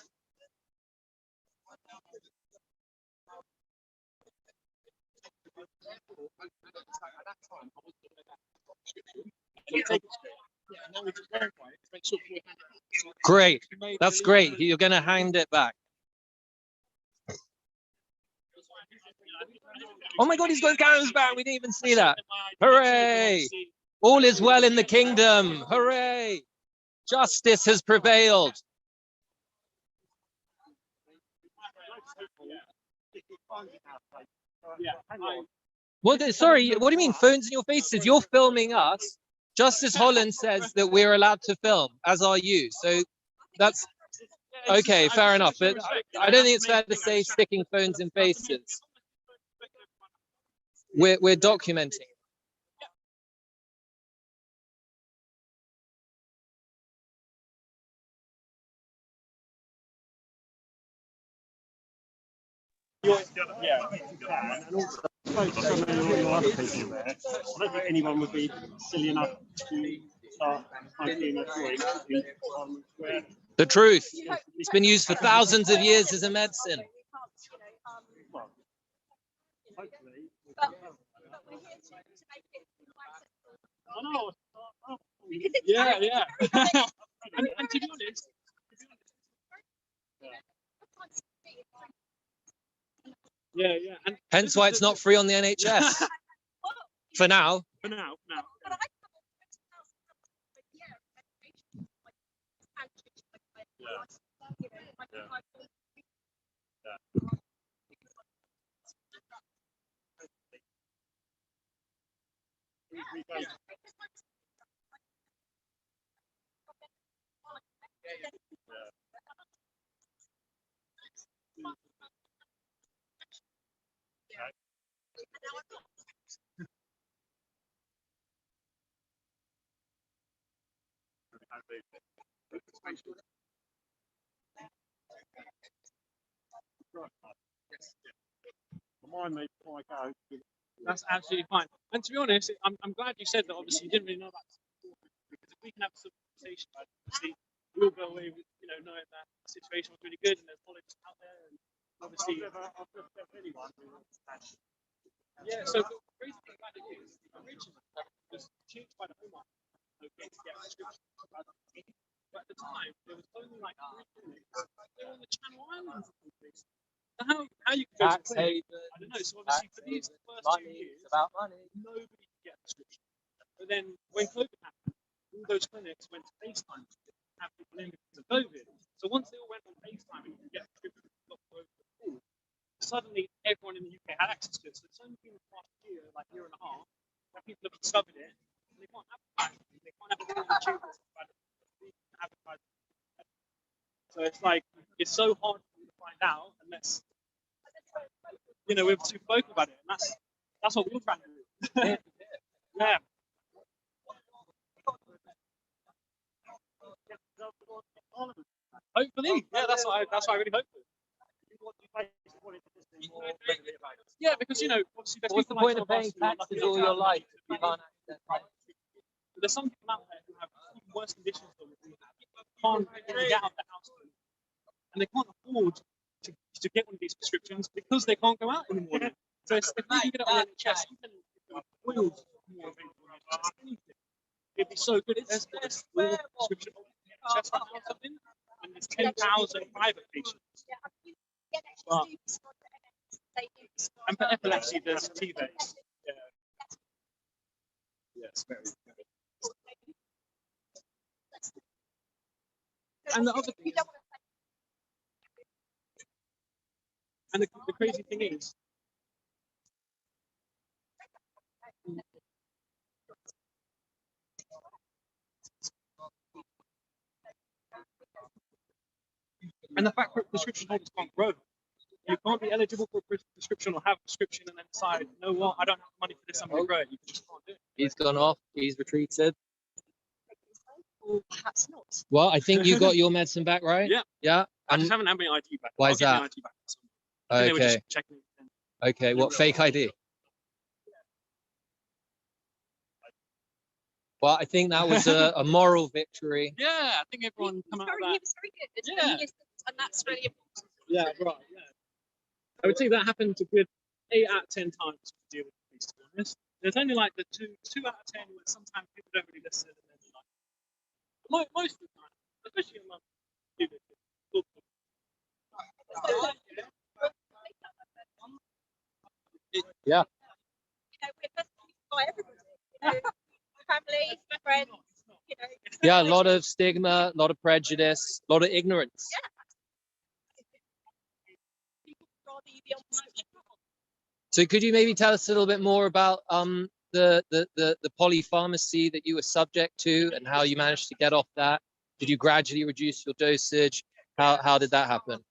Great. That's great. You're going to hand it back. Oh my God, he's got his cannabis back. We didn't even see that. Hooray! All is well in the kingdom. Hooray! Justice has prevailed. Sorry, what do you mean phones in your faces? You're filming us. Justice Holland says that we're allowed to film, as are you. So that's okay, fair enough. But I don't think it's fair to say sticking phones in faces. We're documenting. Yeah, and also spoke to so many other people there. I don't think anyone would be silly enough to start hiking a joint in Parliament Square. The truth. It's been used for thousands of years as a medicine. Well, hopefully. I know. Yeah, yeah. and to be honest, yeah, yeah. And hence why it's not free on the NHS. For now. For now. That's absolutely fine. And to be honest, I'm glad you said that. Obviously, you didn't really know about this before, because if we can have some conversation about it, obviously, we'll go away with knowing that the situation was really good and there's knowledge out there, and obviously, yeah. So the crazy thing about it is, originally it was changed by the Home Office. Okay, to get prescriptions. But at the time, there was only like 3 clinics. They were on the Channel Islands. So how you can go to clinic, I don't know. So obviously for these first 2 years, about money. Nobody could get a prescription. But then when COVID happened, all those clinics went to FaceTime to have people in because of COVID. So once they all went on FaceTime and you could get prescriptions over the pool, suddenly everyone in the UK had access to it. So it's only been the past year, like year and a half, that people have discovered it. And they can't advertise it. They can't have it on advertise. So it's like it's so hard for you to find out unless we're too vocal about it, and that's what we're trying to do. Yeah. Hopefully, yeah, that's what I really hope for. Yeah, because obviously there's What's the people point of paying taxes all your life if you can't access money? There's some people out there who have even worse conditions than we have. Can't even get out of the house, and they can't afford to get one of these prescriptions because they can't go out anymore. So if we can get it on the NHS, oils more available, anything, it'd be so good. There's a prescription on the NHS right now or something, and there's 10,000 private patients. But, and for epilepsy, there's T-Vex. Yeah. Yes, very good. And the other thing, and the crazy thing is, and the fact that prescription holders can't grow. You can't be eligible for a prescription or have a prescription and then decide, you know what, I don't have money for this, I'm going to grow it. You just can't do it. He's gone off. He's retreated. Or perhaps not. Well, I think you got your medicine back, right? Yeah. Yeah. I just haven't had my ID back. Why is that? My ID back. I think they were just checking. Okay. What fake ID? Well, I think that was a moral victory. Yeah, I think everyone come out of that. It was very good. Yeah. And that's really important. Yeah, right. Yeah. I would say that happened a good 8 out of 10 times to deal with police, to be honest. There's only like the two out of 10 where sometimes people don't really listen, and then like most of the time, especially among people. Yeah. You know, we're persecuted by everybody. You know, family, friends. You know. Yeah, a lot of stigma, a lot of prejudice, a lot of ignorance. Yeah. People would rather you be on prescription. So could you maybe tell us a little bit more about the polypharmacy that you were subject to and how you managed to get off that? Did you gradually reduce your dosage? How did that happen?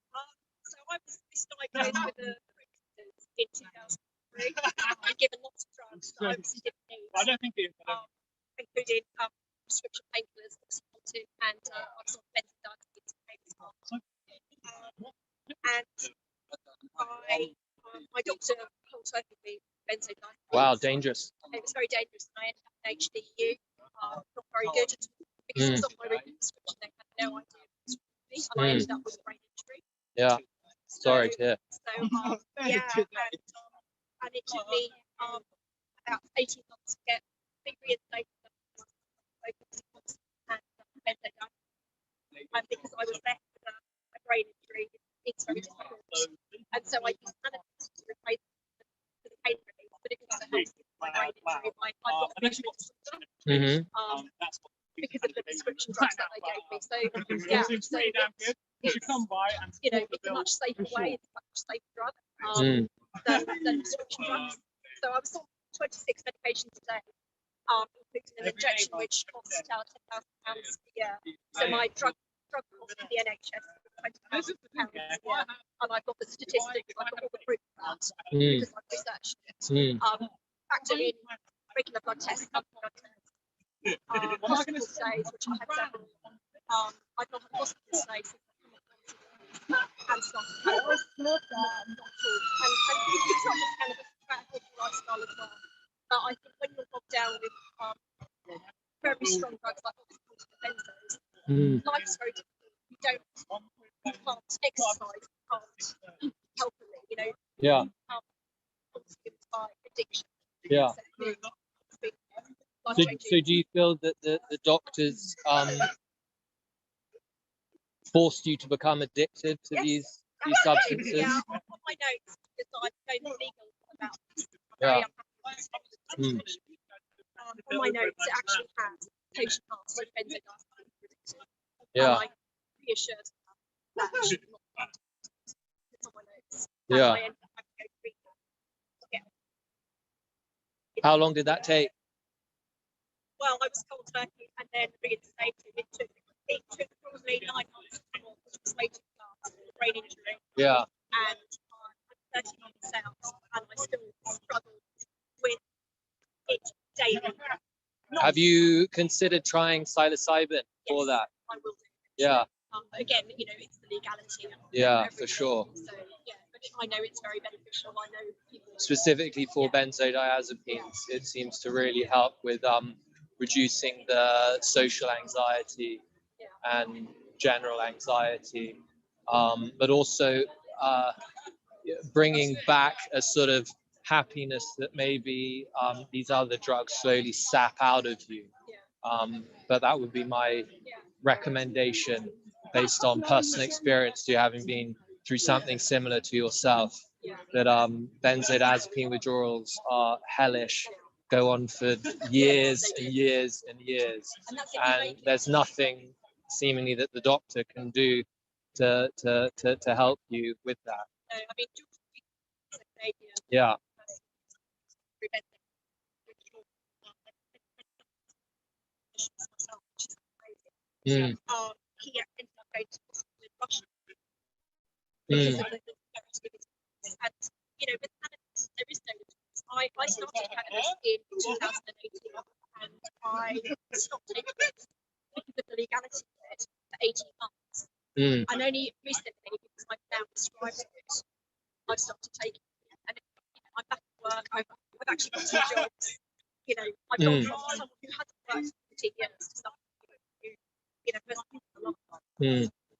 So I was misdiagnosed with a in 2003 and given lots of drugs that I obviously didn't need. I don't think it. Including prescription painkillers, oxycontin, and I was on benzodiazepines. And my doctor consulted me benzodiazepines. Wow, dangerous. It was very dangerous, and I ended up in HDU. Not very good at all because it was on my written prescription. They had no idea what was wrong with me, and I ended up with a brain injury. Yeah. Sorry to hear. So yeah, and it took me about 18 months to get big reinstated and because I was left with a brain injury, it's very difficult. And so I used cannabis to replace the pain relief, but it also helps with my brain injury. I got because of the prescription drugs that they gave me. So yeah, so it's, you know, it's a much safer way, it's a much safer drug than prescription drugs. So I was on 26 medications a day. Including an injection which costs £10,000 a year. So my drug cost to the NHS is £20,000 a year, and I've got the statistics, I've got all the proof of that because I've researched it. Factor in regular blood tests, hospital stays, which I had several. I've not had hospital stays and stuff. And it's not just cannabis, it's about a healthy lifestyle as well. But I think when you're bogged down with very strong drugs like oxycontin and benzos, life's very difficult. You can't exercise, you can't eat healthily, you know. Yeah. Consumed by addiction. Yeah. So do you feel that the doctors forced you to become addicted to these substances? Yeah, I've got my notes because I'm going legal about this. Yeah. On my notes, it actually has patient asked for benzodiazepines. Yeah. And I reassured that it should not be. It's on my notes. Yeah. And I ended up having to go to rehab. Yeah. How long did that take? Well, I was cold turkey and then reinstated. It took probably 9 months before, which was way too fast. Brain injury. Yeah. And I'm 30 months out, and I still struggle with it daily. Have you considered trying psilocybin for that? I will do. Yeah. Again, you know, it's the legality. Yeah, for sure. So yeah, but I know it's very beneficial. I know people. Specifically for benzodiazepines, it seems to really help with reducing the social anxiety and general anxiety, but also bringing back a sort of happiness that maybe these other drugs slowly sap out of you. But that would be my recommendation based on personal experience, to having been through something similar to yourself, that benzodiazepine withdrawals are hellish, go on for years and years and years, and there's nothing seemingly that the doctor can do to help you with that. I mean, Yeah. He ended up going to hospital in Russia because of the and you know, with cannabis there is no difference. I started cannabis in 2018 and I stopped taking it because of the legality of it for 18 months. And only recently, because I've now prescribed it, I've started taking it. And you know, I'm back at work, I've actually got 2 jobs. You know, I've gone from someone who hasn't worked for 15 years to someone who, you know, has been for a long time.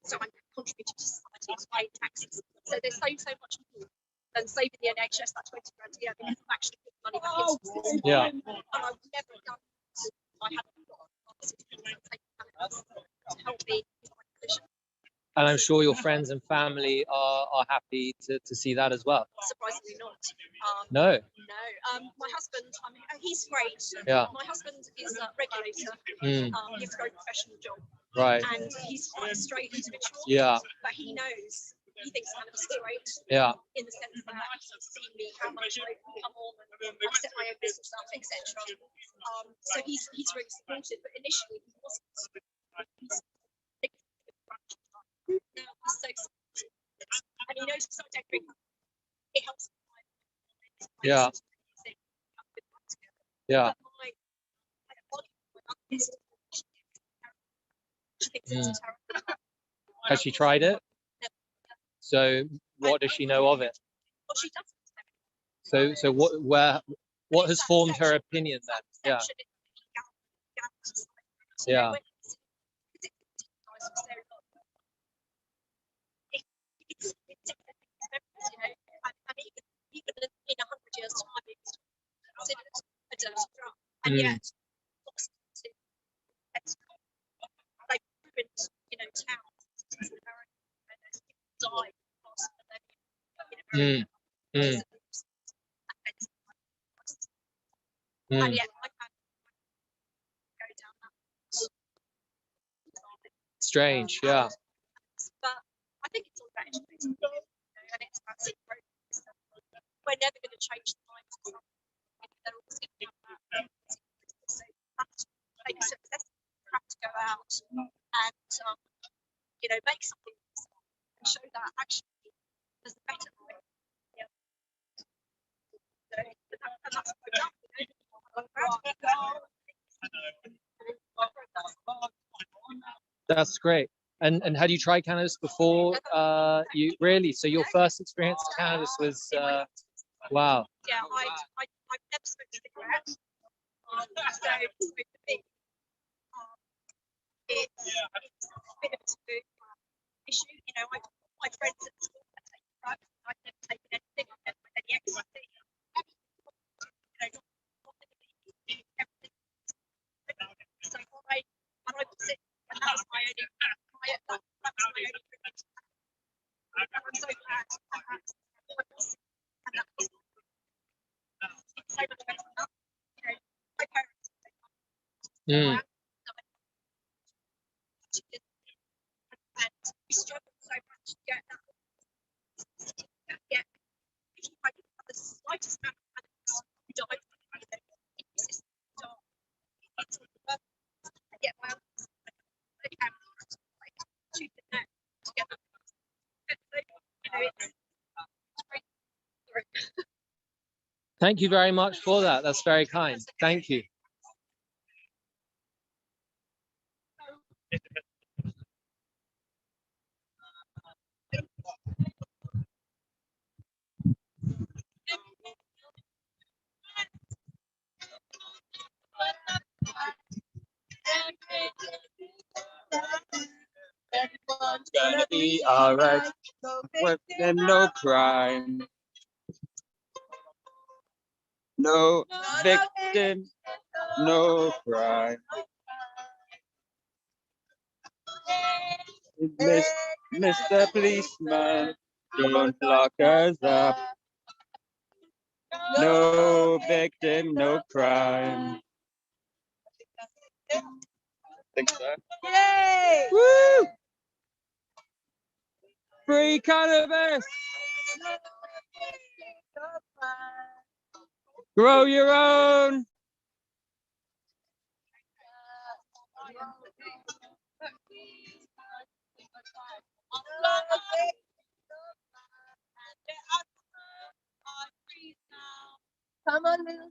So I'm contributing to society to pay taxes. So there's so much more than saving the NHS that 20 grand a year because I'm actually putting money back into the system. Yeah. And I would never have done that if I hadn't got a pharmaceutical to help me with my condition. And I'm sure your friends and family are happy to see that as well. Surprisingly not. No. No. My husband, he's great. Yeah. My husband is a regulator. Mm. He has a very professional job. Right. And he's quite a straight individual. Yeah. But he knows, he thinks cannabis is great. Yeah. In the sense that he's seen me, how much I come on, and I've set my own business up, etc. So he's really supportive. But initially he wasn't. Now he's so supportive. And he knows because I don't drink, it helps. Yeah. Yeah. Mm. Has she tried it? So what does she know of it? So what has formed her opinion then? Yeah. Yeah. Even in 100 years' time, it's considered a dirty drug, and yet they ruined, towns, died, and yet I can't go down that. Strange, yeah. But I think it's all about educating people, and it's about seeing growth. We're never going to change the minds of some. They're always going to have that. So that's make a success. You have to go out and make something and show that actually there's a better life. Yeah. So, and that's what we've done. That's great. And had you tried cannabis before? You really? So your first experience with cannabis was wow. Yeah, I've never smoked a cigarette. So for me, it's a bit of a taboo issue. My friends at school have taken drugs. I've never taken anything. I've never had any ecstasy. So I was sick, and that was my only. That was my only privilege. I'm so glad I had. And that was so much better now. My parents. And we struggled so much to get that. Yeah, if you have the slightest amount of cannabis, you die from it. It's just it's yeah, well, they can like shoot the net together. Thank you very much for that. That's very kind. Thank you. Everyone's gonna be alright. With them, no crime. No victim, no crime. Mr. Policeman, don't lock us up. No victim, no crime. Think so? Yay! Woo! Free cannabis! Grow your own! Come on, little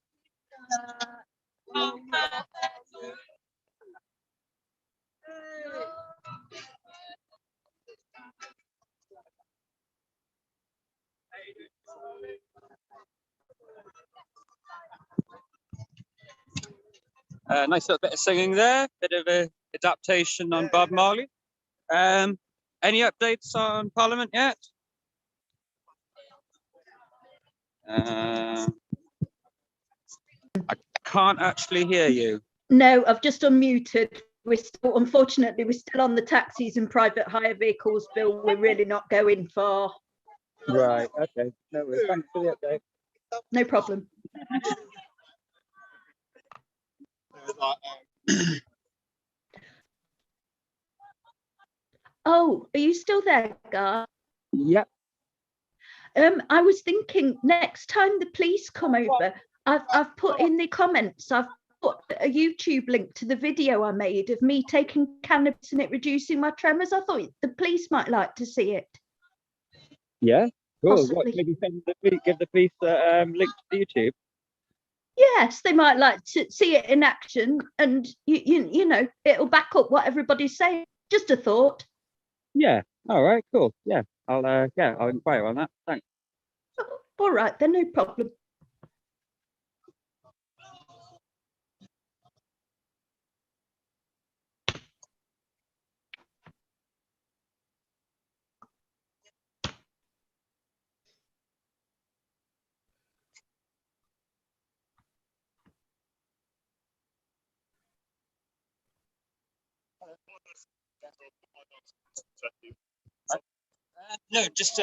Nice little bit of singing there, bit of a adaptation on Bob Marley. Any updates on Parliament yet? I can't actually hear you. No, I've just unmuted. Unfortunately, we're still on the taxis and private hire vehicles bill. We're really not going far. Right. Okay. No worries. Thanks for the update. No problem. Oh, are you still there, Gar? Yep. I was thinking next time the police come over, I've put in the comments, I've put a YouTube link to the video I made of me taking cannabis and it reducing my tremors. I thought the police might like to see it. Yeah. Cool. Possibly. What, maybe give the police link to YouTube? Yes, they might like to see it in action, and you know, it'll back up what everybody's saying. Just a thought. Yeah. All right. Cool. Yeah. I'll inquire on that. Thanks. All right, then, no problem. No, just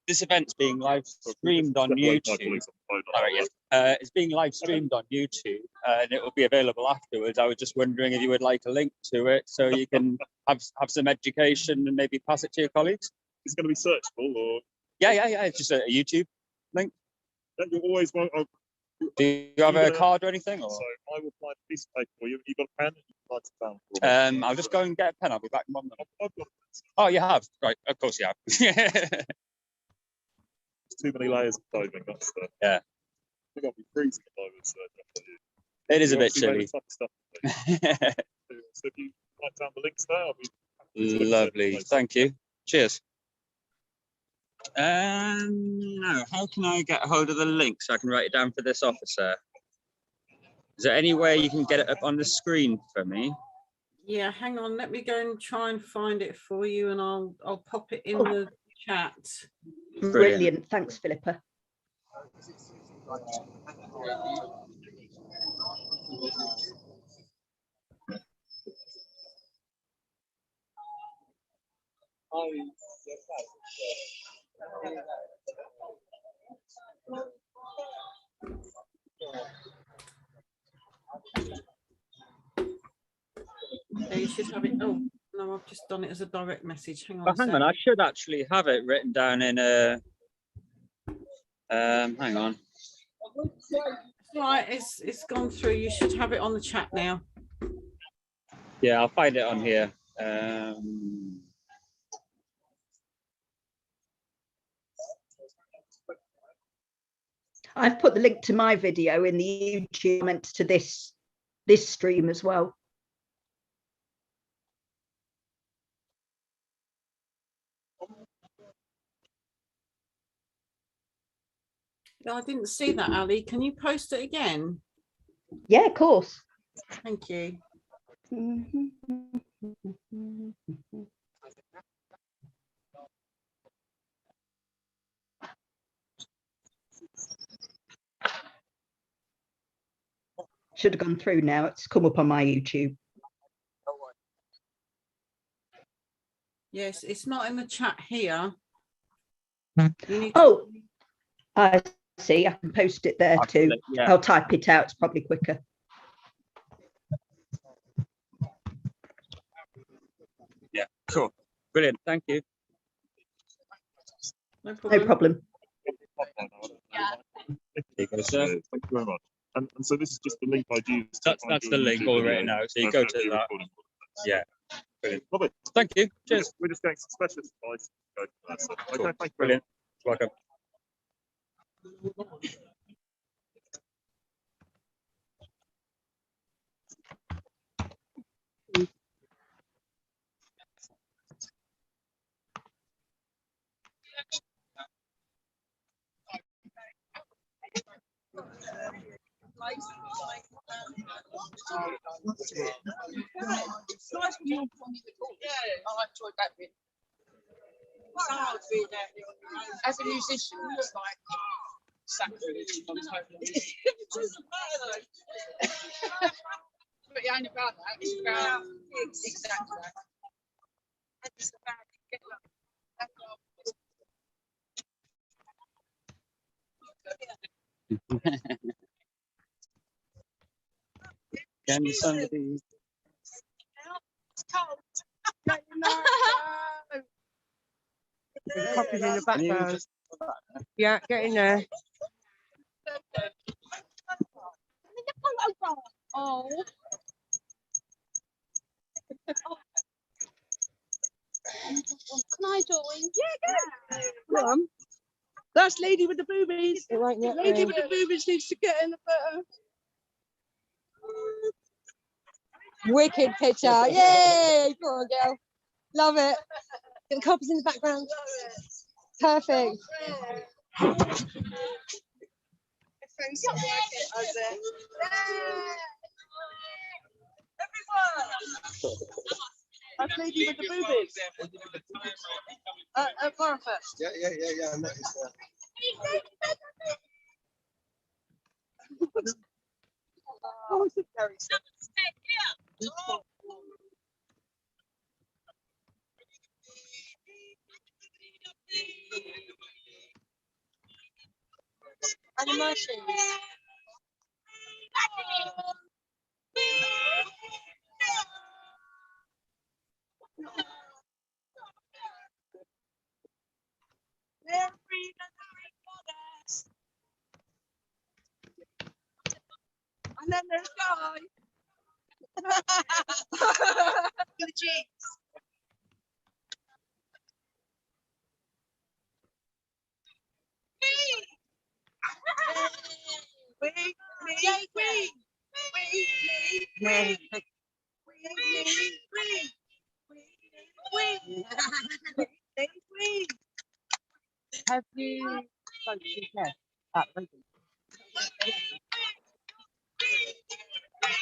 this event's being live streamed on YouTube. It's being live streamed on YouTube, and it will be available afterwards. I was just wondering if you would like a link to it, so you can have some education and maybe pass it to your colleagues. It's going to be searchable, or yeah. It's just a YouTube link. Don't you always want? Do you have a card or anything? Or? So I will find a piece of paper for you. You got a pen? You'd like to found I'll just go and get a pen. I'll be back in 1 minute. I've got Oh, you have? Right, of course you have. There's too many layers of clothing. That's yeah. I think I'll be freezing if I was It is a bit chilly. Stuff so if you write down the links there, I'll be lovely. Thank you. Cheers. No, how can I get a hold of the link so I can write it down for this officer? Is there any way you can get it up on the screen for me? Yeah, hang on. Let me go and try and find it for you, and I'll pop it in the chat. Brilliant. Thanks, Philippa. Yeah, you should have it. Oh no, I've just done it as a direct message. Hang on. Oh, hang on, I should actually have it written down in a. Hang on. It's all right. It's gone through. You should have it on the chat now. Yeah, I'll find it on here. I've put the link to my video in the YouTube comments to this stream as well. No, I didn't see that, Ali. Can you post it again? Yeah, of course. Thank you. Should have gone through now. It's come up on my YouTube. Yes, it's not in the chat here. Oh, I see. I can post it there too. Yeah. I'll type it out. It's probably quicker. Yeah, cool. Brilliant. Thank you. No problem. There you go, sir. Thank you very much. And so this is just the link I'd use. That's the link all written out. So you go to that. Yeah. Brilliant. Lovely. Thank you. Cheers. We're just getting some specialist advice. Okay, Cool. thank you. Brilliant. Welcome. As a musician, it's like sacrilege. It doesn't matter though. But it ain't about that. It's about exactly that. It's about get up. That's all. Can somebody? It's cold. Copies in the Can you background. just- Yeah, get in there. Oh. Can I join? Yeah, go. Come on. That's Lady with the boobies. It won't let Lady me. with the boobies needs to get in the photo. Wicked picture. Yay! Go on, girl. Love it. Get the copies in the background. Perfect. That's Lady with the boobies. Firefest. Yeah. I noticed that. Oh, it's very Animations. And then there's Guy. The jeans. Have you spoken to Kev at Reading?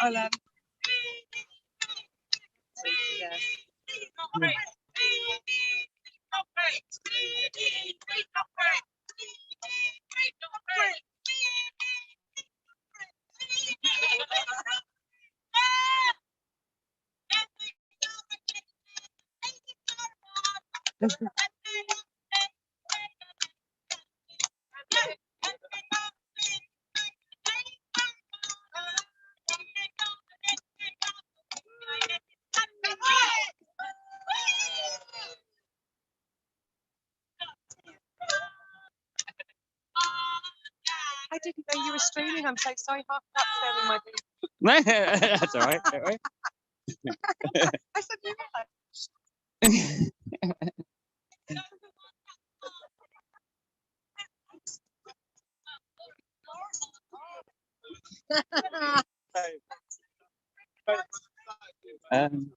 I'll yeah. I didn't know you were streaming. I'm so sorry. Half that filming my video. That's all right. Don't worry. I said you Um,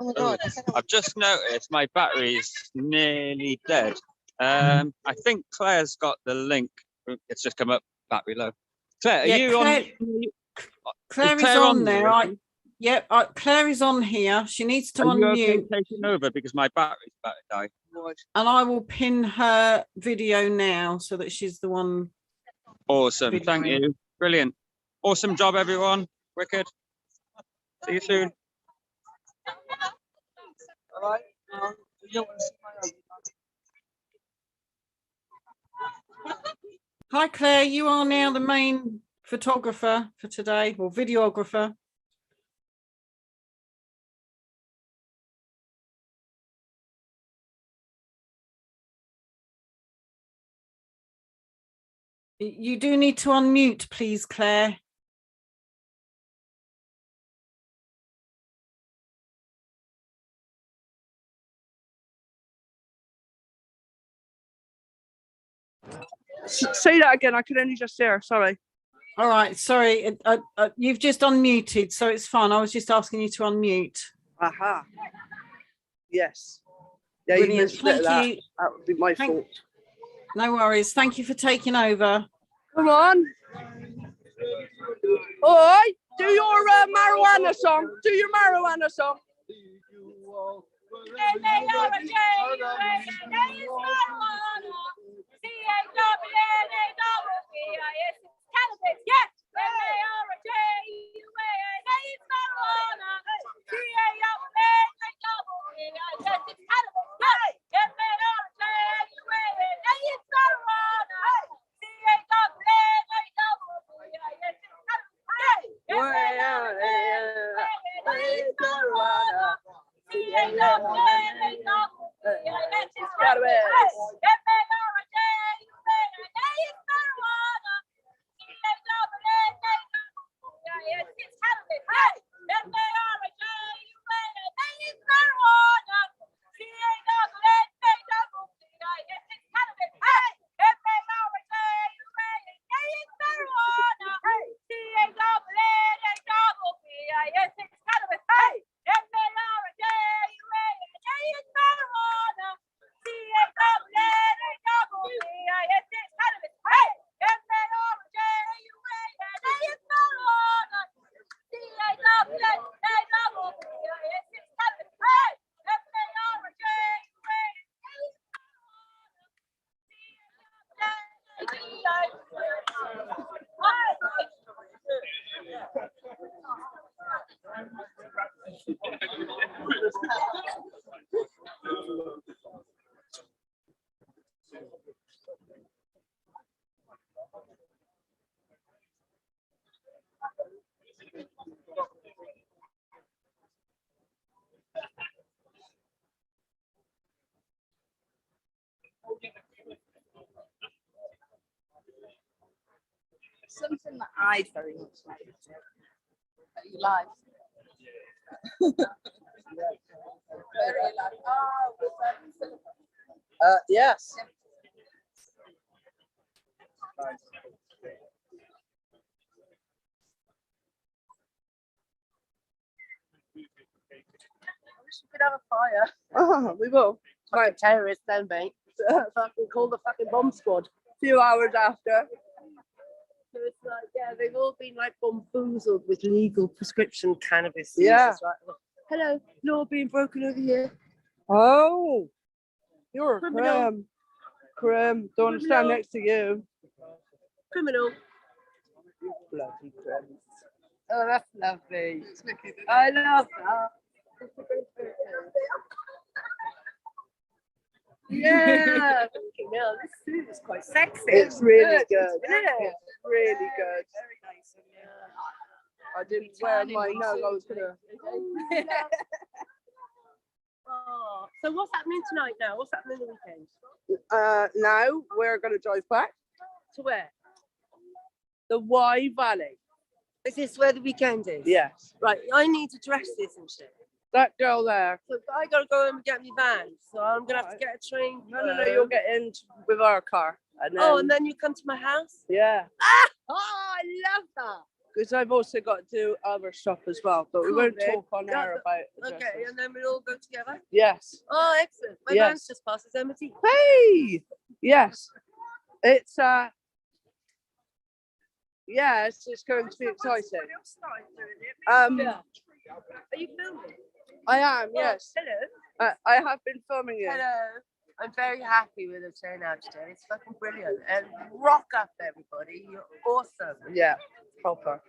Oh my god. I've just noticed my battery's nearly dead. I think Claire's got the link. It's just come up battery low. Claire, are Yeah, you Claire, on? Claire is Claire on there. there? Yep, Claire is on here. She needs to Are you okay unmute, taking over because my battery's about to die? and I will pin her video now so that she's the one. Awesome. Thank videoing. you. Brilliant. Awesome job, everyone. Wicked. See you soon. all right. You don't want to see my Hi, Claire. You are now the main photographer for today, or videographer. You do need to unmute, please, Claire. Say that again. I could only just hear. Sorry. All right, sorry. You've just unmuted, so it's fine. I was just asking you to unmute. Aha. Yes. Yeah, Brilliant. you missed a bit of Thank that. you. That would be my fault. No worries. Thank you for taking over. Come on. All right. Do your marijuana song. Do your marijuana song. Cannabis, yes! M-A-R-J-U-A Something that I'd very much like to do. Are you live? Very live. Oh, Yes. we could have a fire. Oh, we will. Fucking terrorists then, mate. Fucking call the fucking bomb squad. A few hours after. So it's like, yeah, they've all been like bamboozled with legal prescription cannabis. Yeah. Users, right? Hello, law being broken over here. Oh, you're a Criminal. Crim. Don't want to stand Criminal. next to you. Criminal. Bloody Crim. Oh, that's lovely. I love that. Yeah. Fucking hell, this suit is quite sexy. It's really good. Isn't it? It's really good. Very nice. Yeah. I didn't wear mine now. I was gonna. Oh, so what's happening tonight now? What's happening the weekend? Now we're gonna drive back To where? the Y Valley. Is this where the weekend is? Yes. Right, I need to dress this and shit. That girl there. So I gotta go and get me van. So I'm gonna have to get a train. No. You'll get in with our car. And then, Oh, and then you come to my house? yeah. Ah! Oh, I love that. Because I've also got to do other stuff as well, but we Cool, won't babe. talk on air about the Okay, dresses. and then we'll all go together? Yes. Oh, excellent. My Yes. van's just passed its MOT. Hey. Yes. It's yes, it's going to be exciting. Yeah. Are you filming? I am. Yes. Hello. I have been filming it. Hello. I'm very happy with the turnout today. It's fucking brilliant. And rock up, everybody. You're awesome. Yeah. Proper.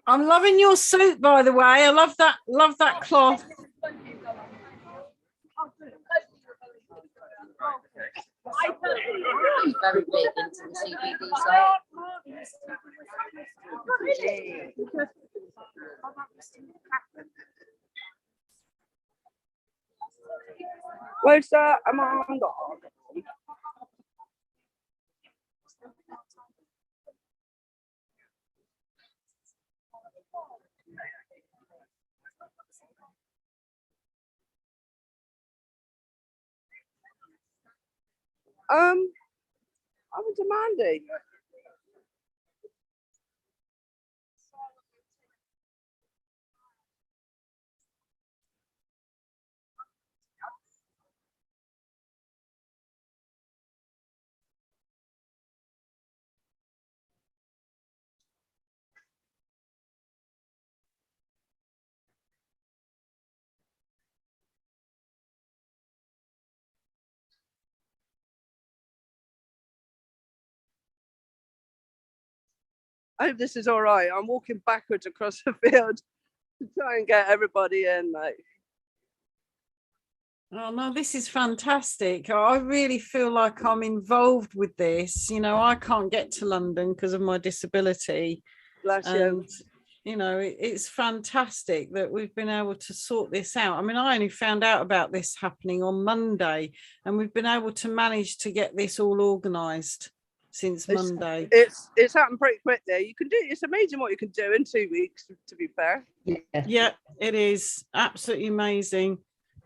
I'm loving your suit, by the way. I love that cloth. I'm very big into the CBD side. Where's that Amanda? I was a Mandy. I hope this is all right. I'm walking backwards across the field to try and get everybody in. Like, Oh no, this is fantastic. I really feel like I'm involved with this. You know, I can't get to London because of my disability. bless you. And you know, it's fantastic that we've been able to sort this out. I mean, I only found out about this happening on Monday, and we've been able to manage to get this all organised since Monday. It's happened pretty quickly. You can do. It's amazing what you can do in 2 weeks. To be fair. Yeah, it is absolutely amazing.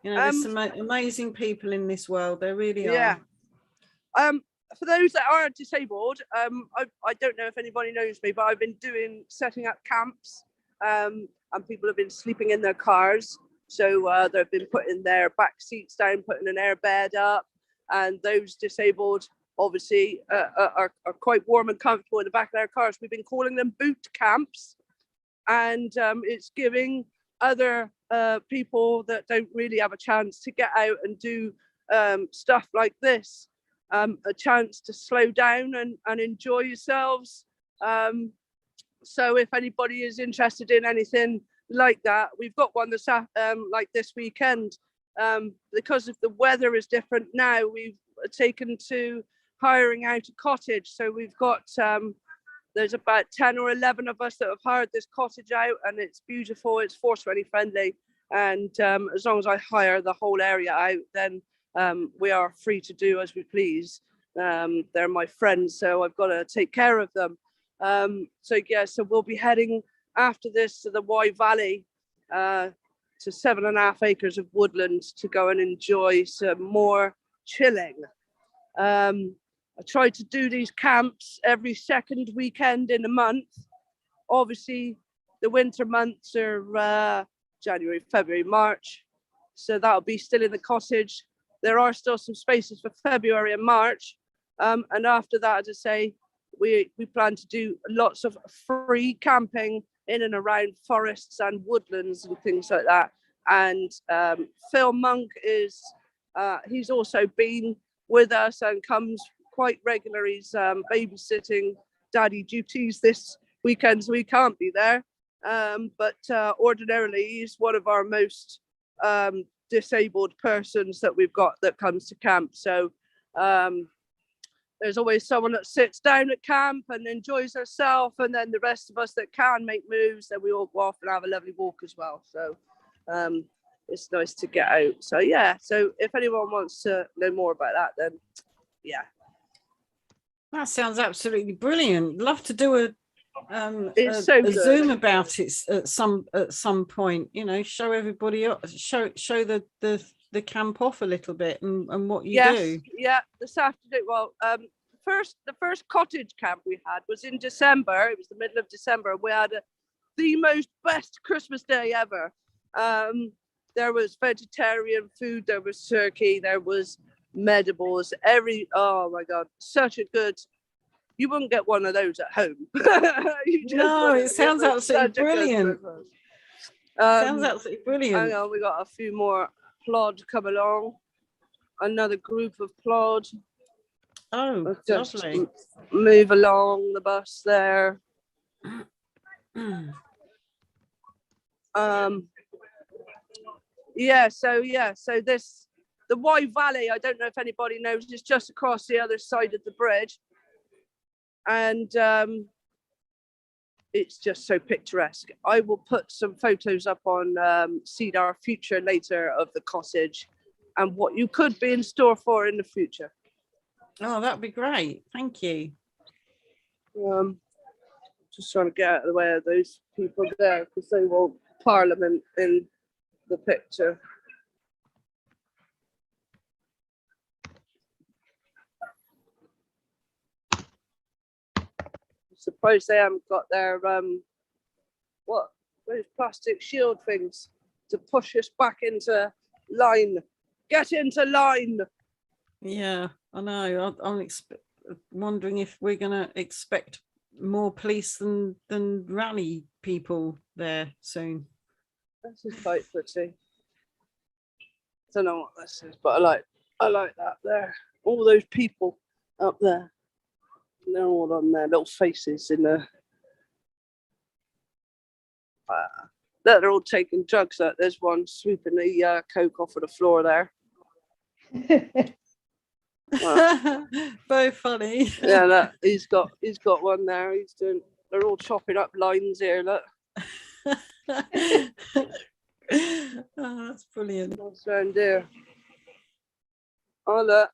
You know, there's some amazing people in this world. There really are. For those that are disabled, I don't know if anybody knows me, but I've been setting up camps, and people have been sleeping in their cars. So they've been putting their back seats down, putting an air bed up, and those disabled obviously are quite warm and comfortable in the back of their cars. We've been calling them boot camps, and it's giving other people that don't really have a chance to get out and do stuff like this a chance to slow down and enjoy yourselves. So if anybody is interested in anything like that, we've got one this like this weekend. Because if the weather is different now, we've taken to hiring out a cottage. So we've got there's about 10 or 11 of us that have hired this cottage out, and it's beautiful. It's 420 friendly, and as long as I hire the whole area out, then we are free to do as we please. They're my friends, so I've got to take care of them. So we'll be heading after this to the Wye Valley, to 7.5 acres of woodland to go and enjoy some more chilling. I try to do these camps every second weekend in a month. Obviously, the winter months are January, February, March. So that'll be still in the cottage. There are still some spaces for February and March. And after that, as I say, we plan to do lots of free camping in and around forests and woodlands and things like that. And Phil Monk he's also been with us and comes quite regularly. He's babysitting daddy duties this weekend, so he can't be there. But ordinarily, he's one of our most disabled persons that we've got that comes to camp. So there's always someone that sits down at camp and enjoys herself, and then the rest of us that can make moves, then we all go off and have a lovely walk as well. So it's nice to get out. So so if anyone wants to know more about that, then that sounds absolutely brilliant. Love to do a Zoom about it at some point. You know, show everybody up, show the camp off a little bit and what you do. Yeah, this afternoon. Well, the first cottage camp we had was in December. It was the middle of December. We had the best Christmas day ever. There was vegetarian food, there was turkey, there was medibles, oh my God, such a good, you wouldn't get one of those at home. No, it sounds absolutely brilliant. Sounds absolutely brilliant. Hang on, we got a few more plod come along. Another group of plod. Oh, lovely. Move along the bus there. So the Wye Valley, I don't know if anybody knows, is just across the other side of the bridge. And it's just so picturesque. I will put some photos up on Cedar Future later of the cottage and what you could be in store for in the future. Oh, that'd be great. Thank you. Just trying to get out of the way of those people there because they want Parliament in the picture. Surprised they haven't got their those plastic shield things to push us back into line. Get into line. Yeah, I know. I'm wondering if we're going to expect more police than rally people there soon. This is quite pretty. Don't know what this is, but I like that there. All those people up there. They're all on their little faces in the. They're all taking drugs. There's one swooping the coke off of the floor there. Very funny. Yeah, he's got one there. They're all chopping up lines here. Look. Oh, that's brilliant. What's around there? Oh, look.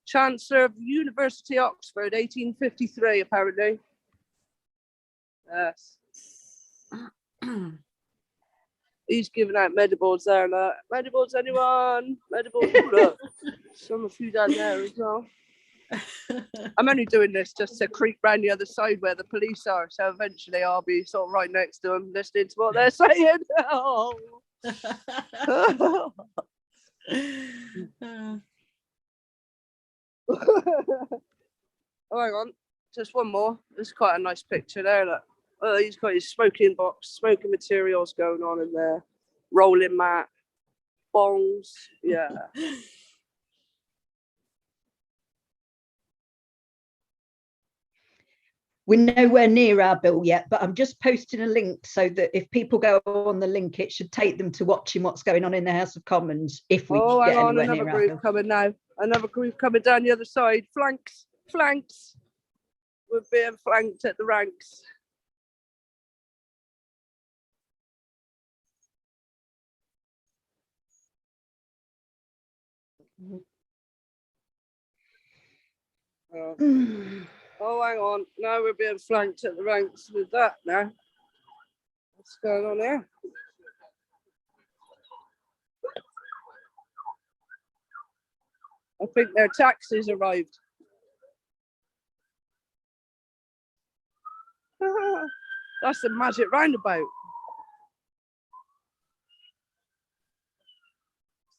Chancellor of University Oxford, 1853, apparently. Yes. He's giving out mediballs there. Look. Mediballs, anyone? Mediballs, look. Some a few down there as well. I'm only doing this just to creep round the other side where the police are. So eventually I'll be sort of right next to them, listening to what they're saying. Oh. Oh, hang on. Just one more. There's quite a nice picture there. Look. Oh, he's got his smoking box, smoking materials going on in there. Rolling mat, bongs. Yeah. We're nowhere near our bill yet, but I'm just posting a link so that if people go on the link, it should take them to watching what's going on in the House of Commons if we Oh, get hang on, anywhere another near our group bill. coming now. Another group coming down the other side. Flanks, flanks. We're being flanked at the ranks. Oh, hang on. Now we're being flanked at the ranks with that now. What's going on here? I think their taxis arrived. That's the magic roundabout.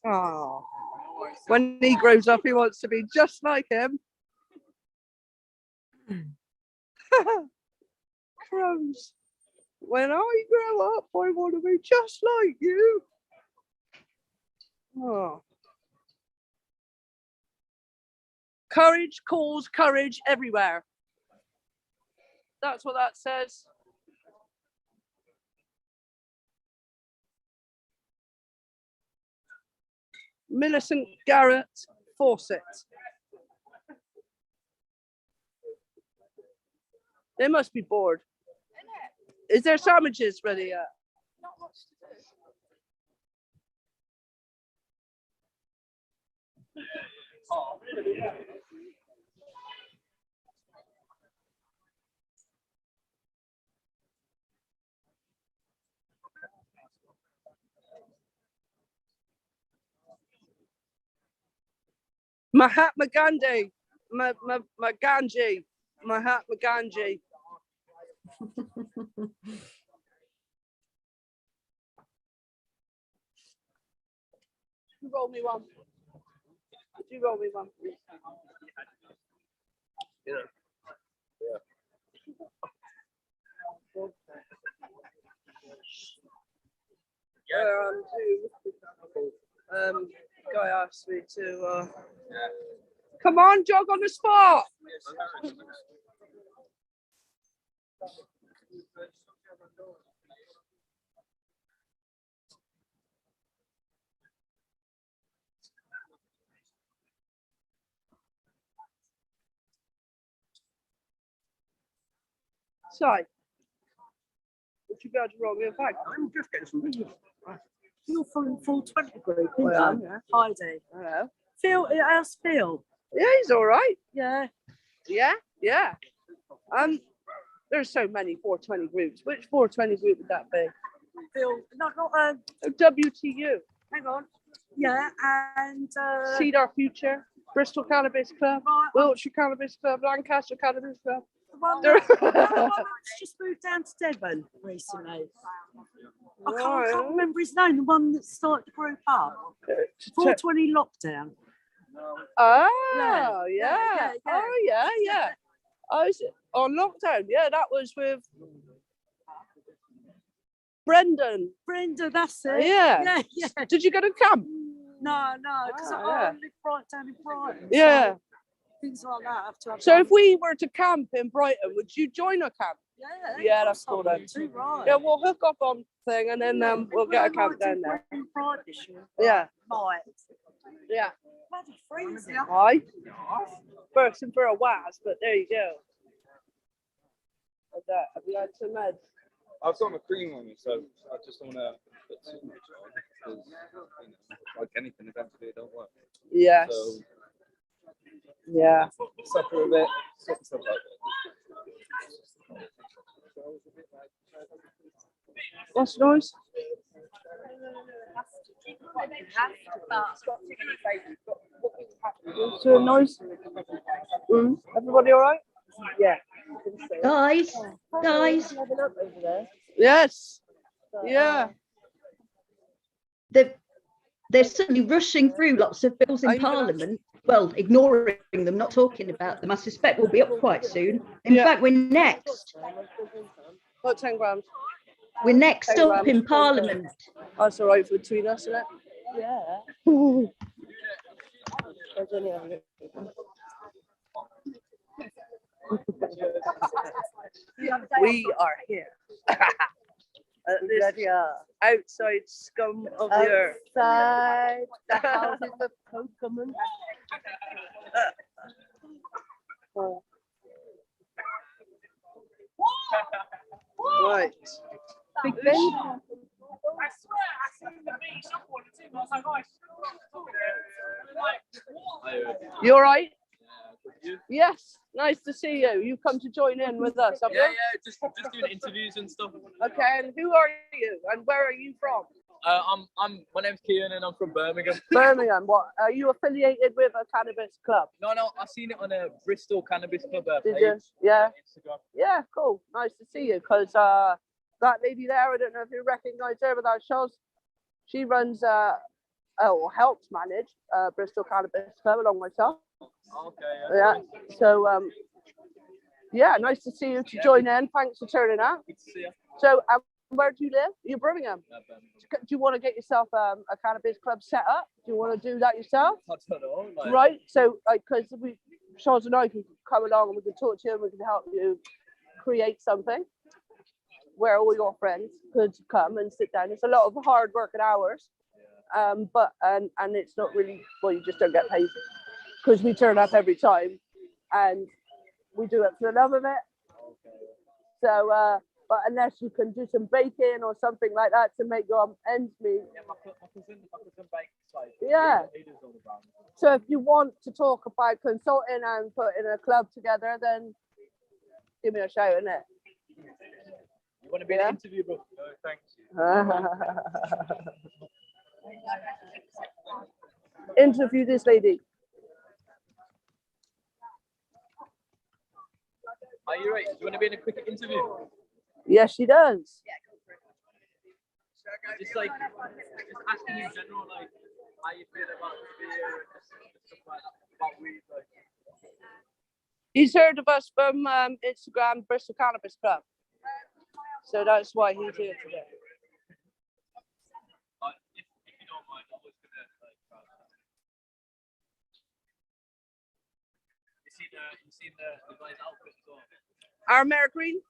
Oh, when he grows up, he wants to be just like him. Crumbs. When I grow up, I want to be just like you. Oh. Courage calls courage everywhere. That's what that says. Millicent Garrett Fawcett. They must be bored. Is there sandwiches ready yet? Not much to do. Oh, really? Yeah. Mahatma Gandhi. Ganji. Mahatma Ganji. You roll me one. You roll me one. Yeah. Guy asked me to come on, jog on the spot. So, what you guys wrong in fact? I'm just getting some business. You're from full 20 group, Well, yeah. Heidi. Hello. Phil, how's Phil? Yeah, he's all right. Yeah. Yeah, yeah. There's so many 420 groups. Which 420 group would that be? Phil, not WTU. hang on. Yeah, and Cedar Future, Bristol Cannabis Club, Wiltshire Cannabis Club, Lancaster Cannabis Club. the one that's just moved down to Devon recently. I can't remember his name, the one that started the group up. 420 lockdown. Oh, yeah. Oh, yeah. Oh, is it on lockdown? Yeah, that was with Brendan. Brenda, that's it. Yeah. Did you go to camp? No, because I live right down in Brighton. Yeah. So things like that have to have. So if we were to camp in Brighton, would you join a camp? Yeah, that's cool then. Right. Yeah, we'll hook up on thing and then we'll get a camp down there. Yeah. Right. Yeah. Bloody freezing. Aye. Bursting for a whiz, but there you go. Like that. Have you had some meds? I've got my cream on, so I just don't want to put too much on because, like anything, eventually it don't work. Yes. So, yeah. suffer a bit, stuff like that. What's the noise? What's the noise? Everybody all right? Yeah. Guys. Yes. Yeah. They're certainly rushing through lots of bills in Parliament. Well, ignoring them, not talking about them. I suspect we'll be up quite soon. In fact, we're next. About 10 grams. We're next up in Parliament. That's all right for between us, isn't it? Yeah. We are here. This outside scum of the earth. Outside the houses of Kokoman. Right. Big Ben. I swear, I seen the beach up on the team. I was like, oh, You all right? Yes. Nice to see you. You come to join in with us, have you? Yeah, just doing interviews and stuff. Okay. And who are you? And where are you from? My name's Kieran and I'm from Birmingham. Birmingham. What? Are you affiliated with a cannabis club? No, I seen it on a Bristol Cannabis Club Did page. you? Yeah. Instagram. Yeah. Cool. Nice to see you. Because that lady there, I don't know if you recognise her, but that shows she runs or helps manage Bristol Cannabis Club along with myself. Okay. Yeah. So yeah, nice to see you to join in. Thanks for turning out. Good to see you. So where do you live? You're Birmingham. Do you want to get yourself a cannabis club set up? Do you want to do that yourself? I don't know. Right. So because Charles and I can come along and we can talk to you and we can help you create something where all your friends could come and sit down. It's a lot of hard work and hours, but it's not really, well, you just don't get paid because we turn up every time and we do it for the love of it. So, but unless you can do some baking or something like that to make your ends meet. Yeah, my cousin bakes like. Yeah. He does all the brand. So if you want to talk about consulting and putting a club together, then give me a shout, innit? You want to be in an interview, bro? No, thanks. Interview this lady. Are you right? Do you want to be in a quick interview? Yes, she does. Just asking in general, like how you feel about beer and stuff like that, about weed, like. He's heard of us from Instagram, Bristol Cannabis Club. So that's why he's here today. If you don't mind, I was gonna you seen the guy's outfit as well. Our Mare Green?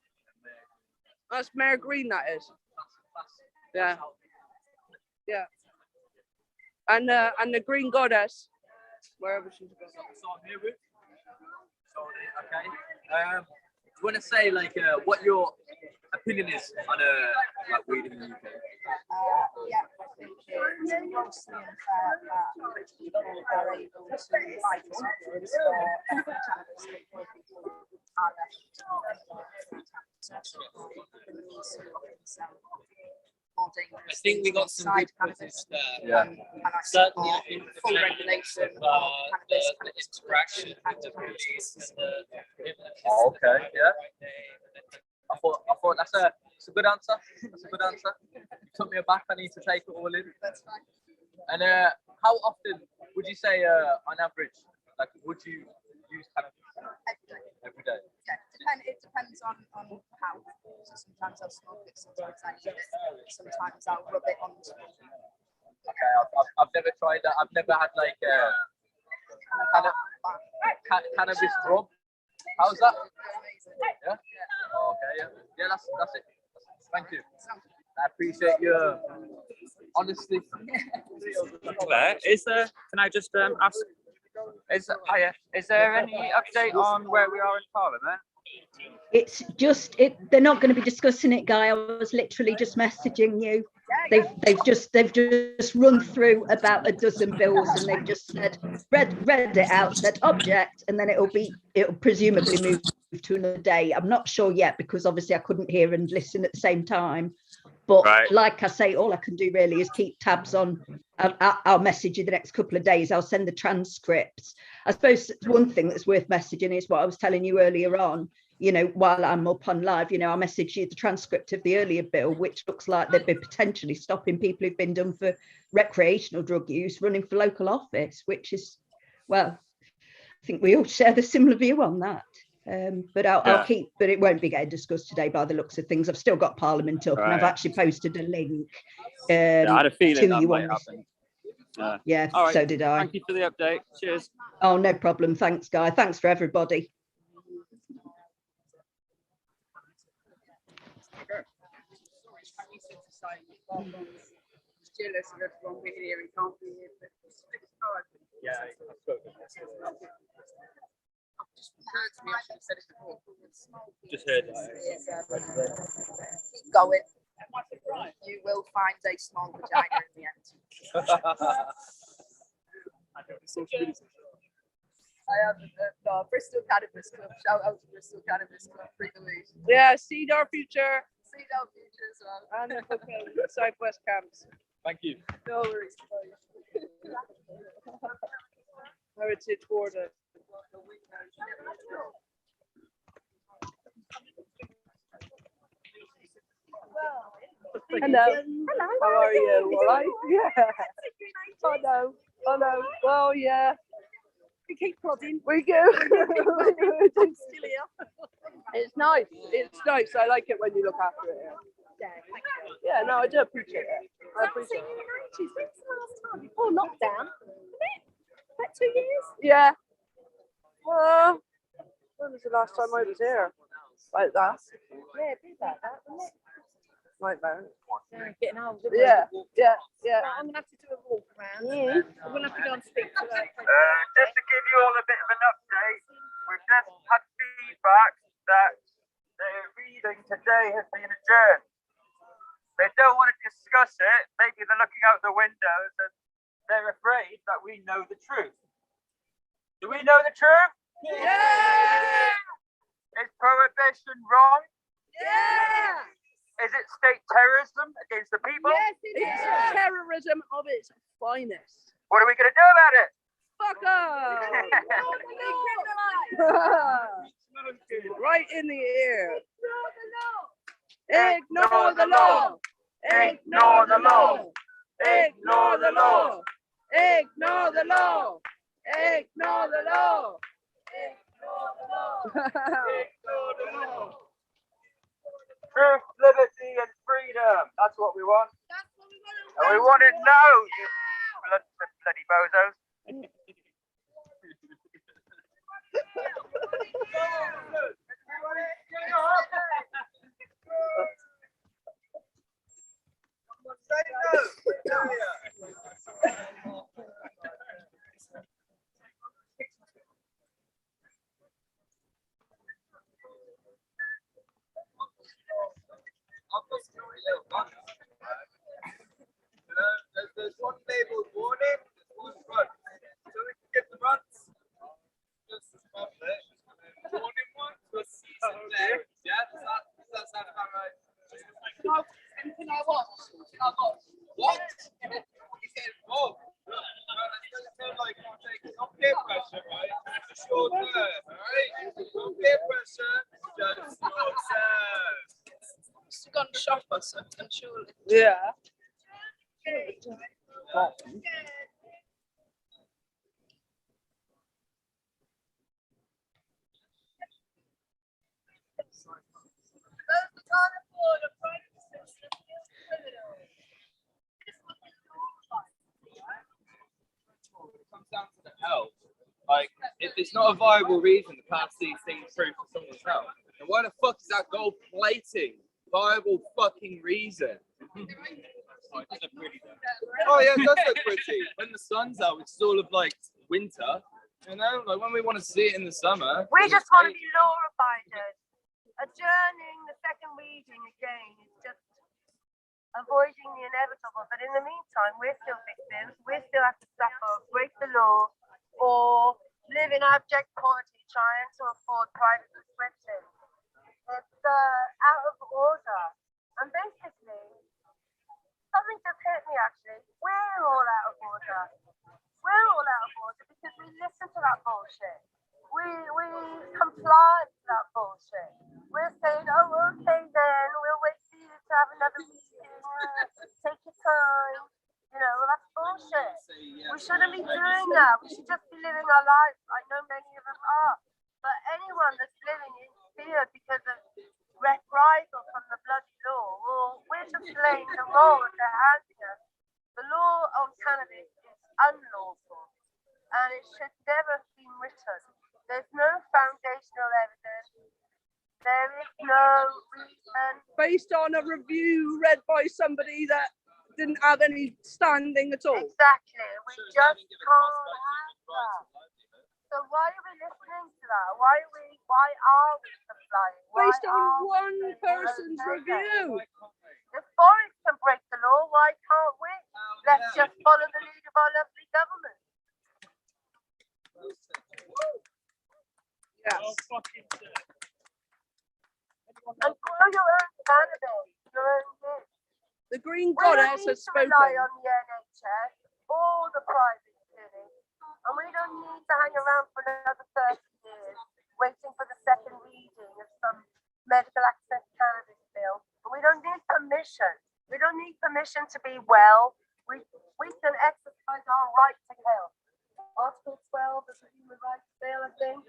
That's Mare Green, that is. Yeah. Yeah. And the Green Goddess, wherever she's going. So I'm here with. Okay. Do you want to say like what your opinion is on like weed in the UK? Yeah, I think it's mostly unfair that people are able to buy this goods for cannabis before people are I think we got some good quizzes there. Yeah. And I Certainly, support I think full regulation of cannabis, the interaction with the police and the. Okay, yeah. I thought that's a good answer. That's a good answer. You took me aback. I need to take it all in. That's fine. And how often would you say, on average, like would you use cannabis? Every day. Yeah, it depends on how. So sometimes I'll smoke it, sometimes I eat it, sometimes I'll rub it onto. Okay, I've never tried that. I've never had like cannabis rub. How's that? Yeah. Oh, okay. Yeah. That's it. Thank you. I appreciate your honesty. Claire, can I just ask? Is there any update on where we are in Parliament? It's just they're not going to be discussing it, Guy. I was literally just messaging you. They've just run through about a dozen bills, and they've just said read it out, said object, and then it'll presumably move to another day. I'm not sure yet, because obviously I couldn't hear and listen at the same time. But like I say, all I can do really is keep tabs on. I'll message you the next couple of days. I'll send the transcripts. I suppose one thing that's worth messaging is what I was telling you earlier on. You know, while I'm up on live, you know, I'll message you the transcript of the earlier bill, which looks like they'd be potentially stopping people who've been done for recreational drug use running for local office, which is, well, I think we all share the similar view on that. But I'll keep, but it won't be getting discussed today by the looks of things. I've still got Parliament up, and I've actually posted a link I had a feeling that you might on happen. Yeah, All right. so did I. Thank you for the update. Cheers. Oh, no problem. Thanks, Guy. Thanks for everybody. Jealous of everyone being here and can't be here, but Yeah, I've spoken. just heard me, I should have said it before. Just heard Keep going. You will find a small vagina in the end. I have the Bristol Cannabis Club. Shout out to Bristol Cannabis Club. Free the weed. Yeah, seed our future. Seed our future as well. And the Southwest camps. Thank you. No worries. Heritage Border. Hello. Hello. How are you? All right? Yeah. Oh no. Oh no. Well, yeah. We keep plodding. We go. I'm still here. It's nice. It's nice. I like it when you look after it. Yeah, thank you. Yeah, no, I do appreciate it. I haven't appreciate seen you it. in ages. When's the last time? Before lockdown? About 2 years? Yeah. When was the last time I was here? Like that. Yeah, it'd be about that, wouldn't it? Like that. Yeah, getting old. Yeah, yeah, yeah. Right, I'm going to have to do a walk around. I'm going to have to go and speak to her. Just to give you all a bit of an update, we've just had feedback that the reading today has been adjourned. They don't want to discuss it. Maybe they're looking out the windows and they're afraid that we know the truth. Do we know the truth? Yeah! Is prohibition wrong? Yeah! Is it state terrorism against the people? Yes, it's terrorism of its finest. What are we going to do about it? Fuck off! Right in the ear. Ignore the law. Ignore the law. Ignore the law. Ignore the law. Ignore the law. Ignore the law. Truth, liberty, and freedom. That's what we want. And we want it now, you bloody bozos. There's one labeled warning, there's one run. So we can get the runs. Just as public. Warning one to a season there. Yeah, does that sound about right? Can I watch? What? You get involved. Let's feel like you're taking no peer pressure, right? It's your turn, alright? No peer pressure, just your turn. She's gone shop or something, surely. Yeah. It comes down to the health. Like, if it's not a viable reason to pass these things through for someone's health, then why the fuck is that gold plating viable fucking reason? Oh yeah, it does look pretty. When the sun's out, it's sort of like winter. You know, like when we want to see it in the summer. We just want to be law abiders. adjourning the second reading again is just avoiding the inevitable. But in the meantime, we're still victims. We still have to suffer, break the law, or live in abject poverty trying to afford private prescription. It's out of order. And basically, something just hit me actually. We're all out of order. We're all out of order because we listen to that bullshit. We comply to that bullshit. We're saying, oh, okay then, we'll wait for you to have another meeting. Take your time. You know, well, that's bullshit. We shouldn't be doing that. We should just be living our lives. I know many of us are. But anyone that's living in fear because of reprisal from the bloody law, well, we're just playing the role that they're handing us. The law on cannabis is unlawful, and it should never have been written. There's no foundational evidence. There is no reason. Based on a review read by somebody that didn't have any standing at all. Exactly. We just can't have that. So why are we listening to that? Why are we complying? Based on one person's review. If Boris can break the law, why can't we? Let's just follow the lead of our lovely government. Yes. And grow your own cannabis, your own hit. The Green We don't Goddess need has to rely spoken. on the NHS or the private clinics, and we don't need to hang around for another 30 years waiting for the second reading of some medical access cannabis bill. But we don't need permission. We don't need permission to be well. We can exercise our right to health. Article 12 of the Human Rights Bill, I think.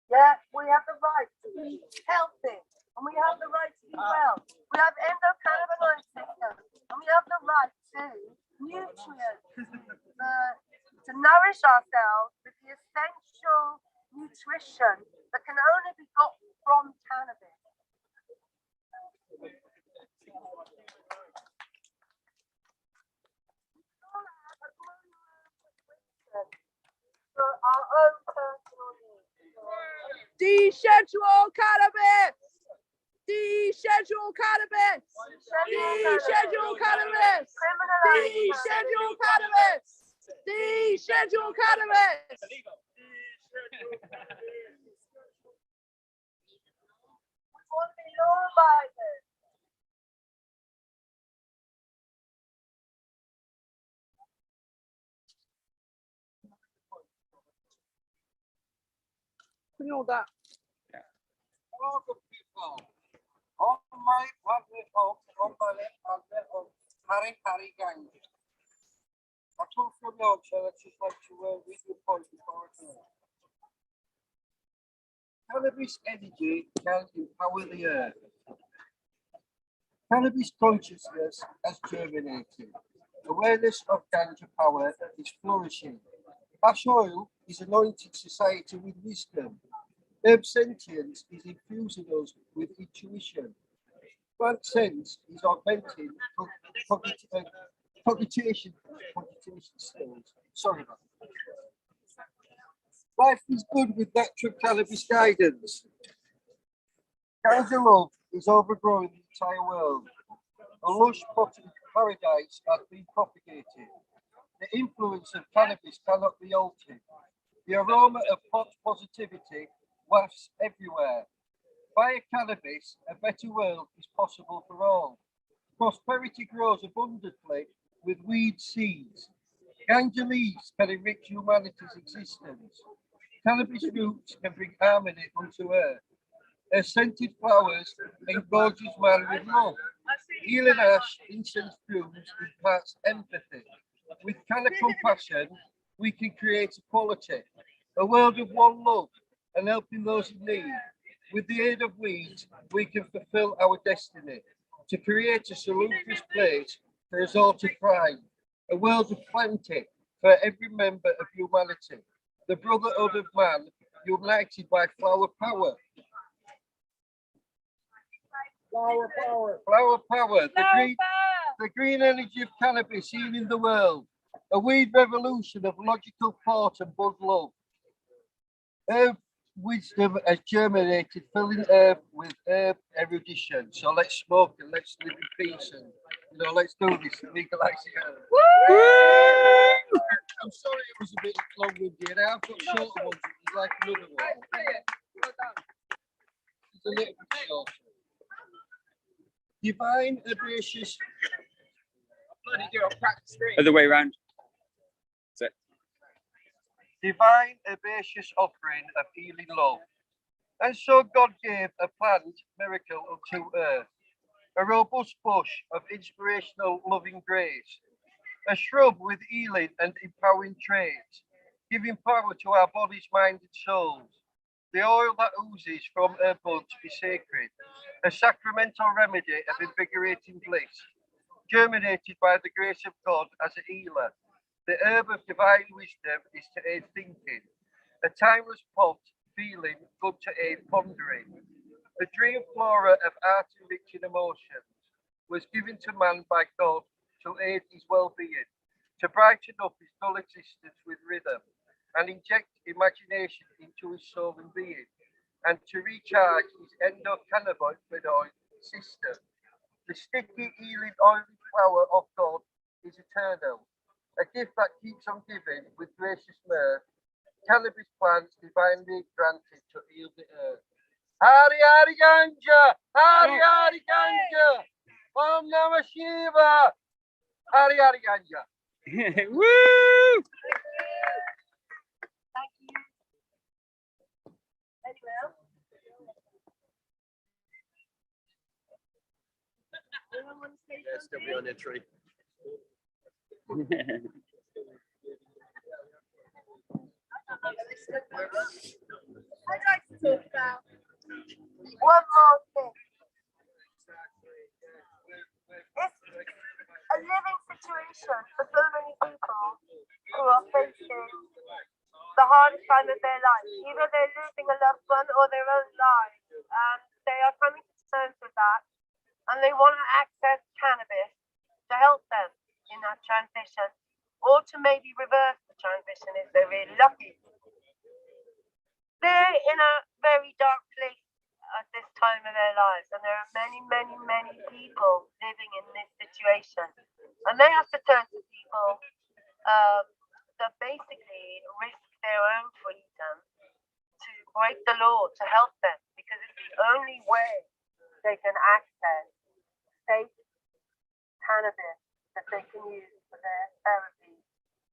Yeah, we have the right to be healthy, and we have the right to be well. We have endocannabinoid systems, and we have the right to nutrients, to nourish ourselves with the essential nutrition that can only be got from cannabis. For our own personal needs. Deschedule cannabis! Deschedule cannabis! Deschedule cannabis! Deschedule cannabis! Deschedule cannabis! We want to be law-abiding. You know that. Hello, good people. On my lovely home, Harry Gang. I told from Yorkshire, let's just like to read your point before I go. Cannabis energy can empower the earth. Cannabis consciousness has germinated. Awareness of ganja power is flourishing. Ash oil is anointing society with wisdom. Herb sentience is infusing us with intuition. Plant sense is augmenting cognition skills. Sorry about that. Life is good with natural cannabis guidance. Ganja love is overgrowing the entire world. A lush paradise has been propagated. The influence of cannabis cannot be altered. The aroma of pot positivity wafts everywhere. Via cannabis, a better world is possible for all. Prosperity grows abundantly with weed seeds. Ganja leaves can enrich humanity's existence. Cannabis roots can bring harmony unto earth. Her scented flowers engorges man with love. Healing ash, incense fumes imparts empathy. With canna compassion, we can create equality. A world of one love and helping those in need. With the aid of weeds, we can fulfill our destiny to create a salubrious place for us all to thrive. A world of plenty for every member of humanity. The brotherhood of man, united by flower power. Flower power. Flower power. The green energy of cannabis healing the world. A weed revolution of logical thought and bud love. Herb wisdom has germinated, filling earth with herb erudition. So let's smoke and let's live in peace and let's do this and legalize it. I'm sorry it was a bit long-winded. I've got shorter ones. If you'd like another one. It's a little bit short. Divine herbaceous. Other way around. That's it. Divine herbaceous offering of healing love. And so God gave a plant miracle unto earth, a robust bush of inspirational loving grace, a shrub with healing and empowering traits, giving power to our bodies, mind and souls. The oil that oozes from her buds be sacred, a sacramental remedy of invigorating bliss, germinated by the grace of God as a healer. The herb of divine wisdom is to aid thinking, a timeless pot, feeling good to aid pondering. The dream flora of art enriching emotions was given to man by God to aid his well-being, to brighten up his dull existence with rhythm, and inject imagination into his soul and being, and to recharge his endocannabinoid system. The sticky, healing, oily power of God is eternal, a gift that keeps on giving with gracious mirth. Cannabis plants divinely granted to heal the earth. Hari Hari Ganja! Hari Hari Ganja! Om Namah Shiva! Hari Hari Ganja! Woo! Thank you. Anyone else? Anyone want to say something? Still be on your tree. I'd like to talk about one more thing. It's a living situation for so many people who are facing the hardest time of their life. Either they're losing a loved one or their own lives, and they are coming to terms with that, and they want to access cannabis to help them in that transition, or to maybe reverse the transition if they're really lucky. They're in a very dark place at this time of their lives, and there are many, many, many people living in this situation, and they have to turn to people that basically risk their own freedom to break the law to help them, because it's the only way they can access safe cannabis that they can use for their therapy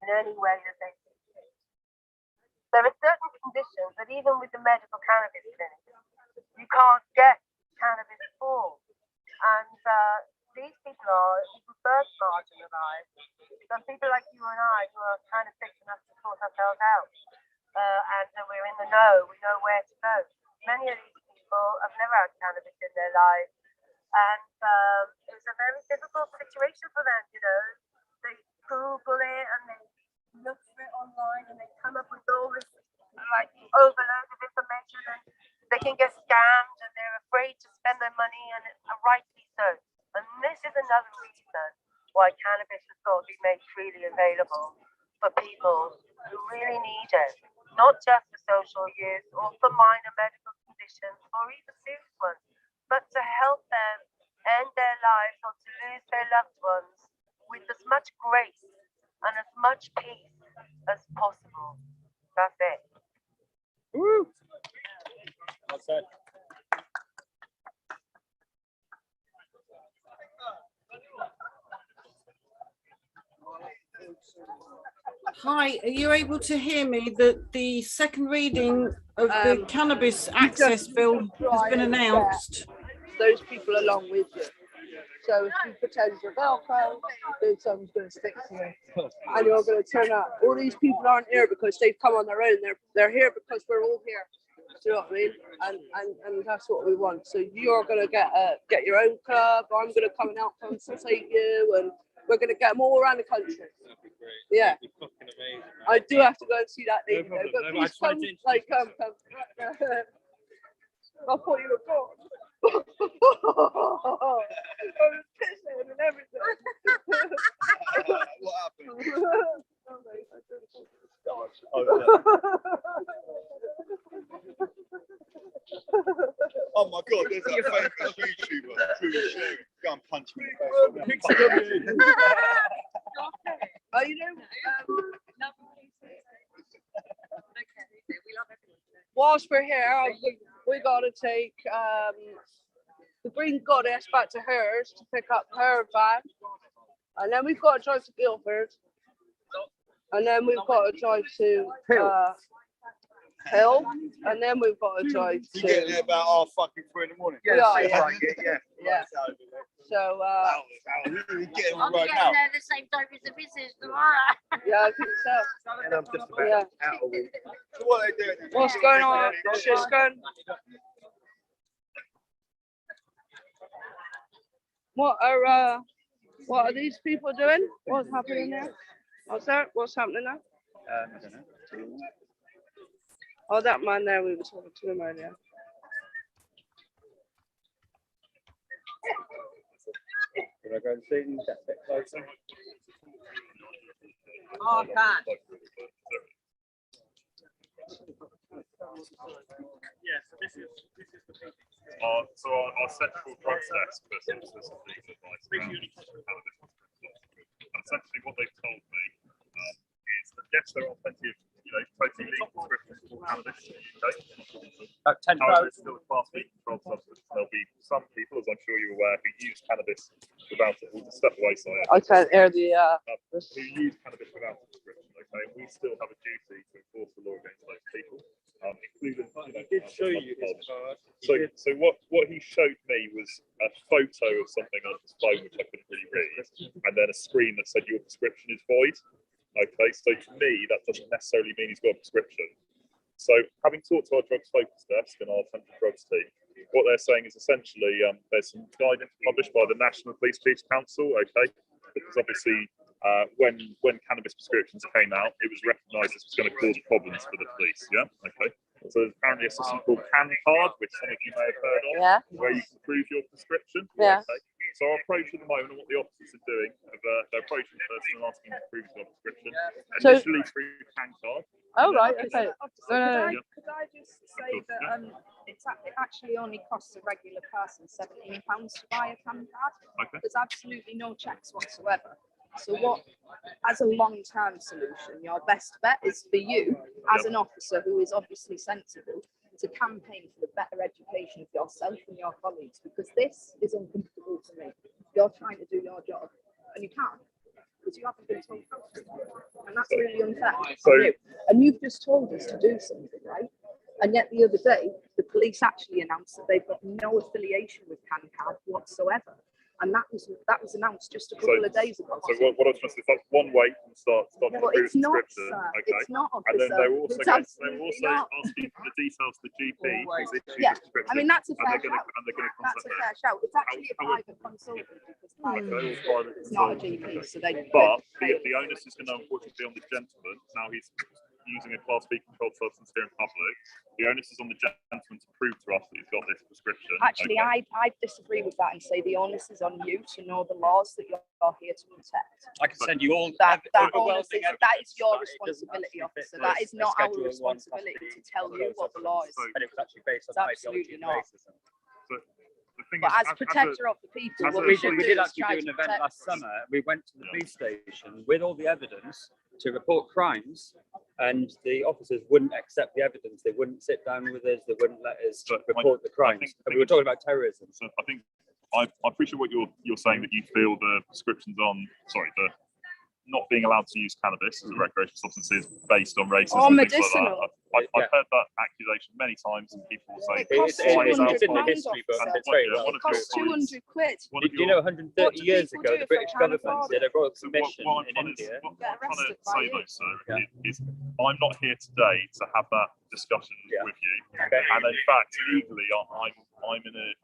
in any way that they see fit. There are certain conditions that even with the medical cannabis clinic, you can't get cannabis for. And these people are even first marginalised. Some people like you and I who are kind of fixing us to sort ourselves out. And we're in the know, we know where to go. Many of these people have never had cannabis in their lives. And it's a very difficult situation for them, They Google it and they look for it online and they come up with all this overload of information, and they can get scammed and they're afraid to spend their money, and rightly so. And this is another reason why cannabis has got to be made freely available for people who really need it, not just for social use or for minor medical conditions or even serious ones, but to help them end their lives or to lose their loved ones with as much grace and as much peace as possible. That's it. Woo! What's that? Hi, are you able to hear me that the second reading of the Cannabis Access Bill has been announced? Those people along with you. So if you pretend you're Velcro, then someone's going to stick to you, and you're going to turn out. All these people aren't here because they've come on their own. They're here because we're all here. Do you know what I mean? And that's what we want. So you're going to get your own club. I'm going to come and help consultate you, and we're going to get them all around the country. That'd be great. Yeah. That'd be fucking amazing. I do have to go and see that lady. No problem. But No, I please just wanted come, to like, come. I thought you were gone. I was pissing and everything. What happened? Oh, no, I don't know. Oh my God, there's that famous YouTuber, Drew Sherry. Go and punch me in the face. Oh, you know, whilst we're here, we got to take the Green Goddess back to hers to pick up her van. And then we've got to drive to Guildford. And then we've got to drive to Hill. And then we've got to drive to... You get there about 3:30 in the morning? Yeah. So, I'm getting there the same time as the business tomorrow. yeah, I think so. And I'm just about out of it. So what are they doing? What's going on? Just going... What are these people doing? What's happening there? What's happening there? I don't know. Oh, that man there, we were talking to him earlier. Did I go and see and get a bit closer? Oh, I can't. Yeah, so this is the thing. So our central drugs desk business is legal advice around cannabis. Essentially, what they've told me is that yes, there are plenty of totally legal prescriptions for cannabis in the UK. However, it's still a class B controlled substance. There'll be some people, as I'm sure you're aware, who use cannabis without it. We'll just step away, so I can't hear the who use cannabis without a prescription. Okay, we still have a duty to enforce the law against those people, including. I did show you his card. So what he showed me was a photo of something on his phone which I couldn't really read, and then a screen that said your prescription is void. Okay, so to me that doesn't necessarily mean he's got a prescription. So having talked to our drugs focus desk and our central drugs team, what they're saying is essentially there's some guidance published by the National Police Council. Okay, because obviously when cannabis prescriptions came out, it was recognised this was going to cause problems for the police. Yeah. Okay. So there's apparently a system called CanCard, which some of you may have heard of, where you can prove your prescription. Yeah. Okay. So our approach at the moment, and what the officers are doing, they're approaching the person and asking them to prove your prescription. Initially through CanCard. Oh, right. Okay. Could I just say that it actually only costs a regular person £17 to buy a CAN card. Okay. There's absolutely no checks whatsoever. So what, as a long-term solution, your best bet is for you, as an officer who is obviously sensible, to campaign for the better education of yourself and your colleagues, because this is uncomfortable for me. You're trying to do your job, and you can't, because you haven't been told how to. And that's really unfair for you. And you've just told us to do something, right? And yet the other day, the police actually announced that they've got no affiliation with CanCard whatsoever. And that was announced just a couple of days ago. So what I was going to say, that's one way to start to well, it's not, prescription. sir. Okay. It's not, and then they were also asking for the details to the GP who's issued the prescription. I mean, that's a fair shout. That's a fair shout. It's actually a private consultant because it's not a GP. So but the onus is going to unfortunately be on the gentleman. Now he's using a Class B controlled substance here in public. The onus is on the gentleman to prove to us that he's got this prescription. Actually, I disagree with that and say the onus is on you to know the laws that you're here to protect. I can send you all that is your responsibility, officer. That is not our responsibility to tell you what the law is. And it was actually based on absolutely not. But as protector of the people, we did actually do an event last summer. We went to the police station with all the evidence to report crimes, and the officers wouldn't accept the evidence. They wouldn't sit down with us. They wouldn't let us report the crimes. And we were talking about terrorism. So I think I appreciate what you're saying, that you feel the prescriptions on the not being allowed to use cannabis as a recreational substance is based on racism. Or medicinal. Like that. I've heard that accusation many times, and people say it's in the history book. It costs 200 quid. Do you know 130 years ago, the British government did a royal commission in India? What I'm trying to say though, sir, is I'm not here today to have that discussion with you. And in fact, legally,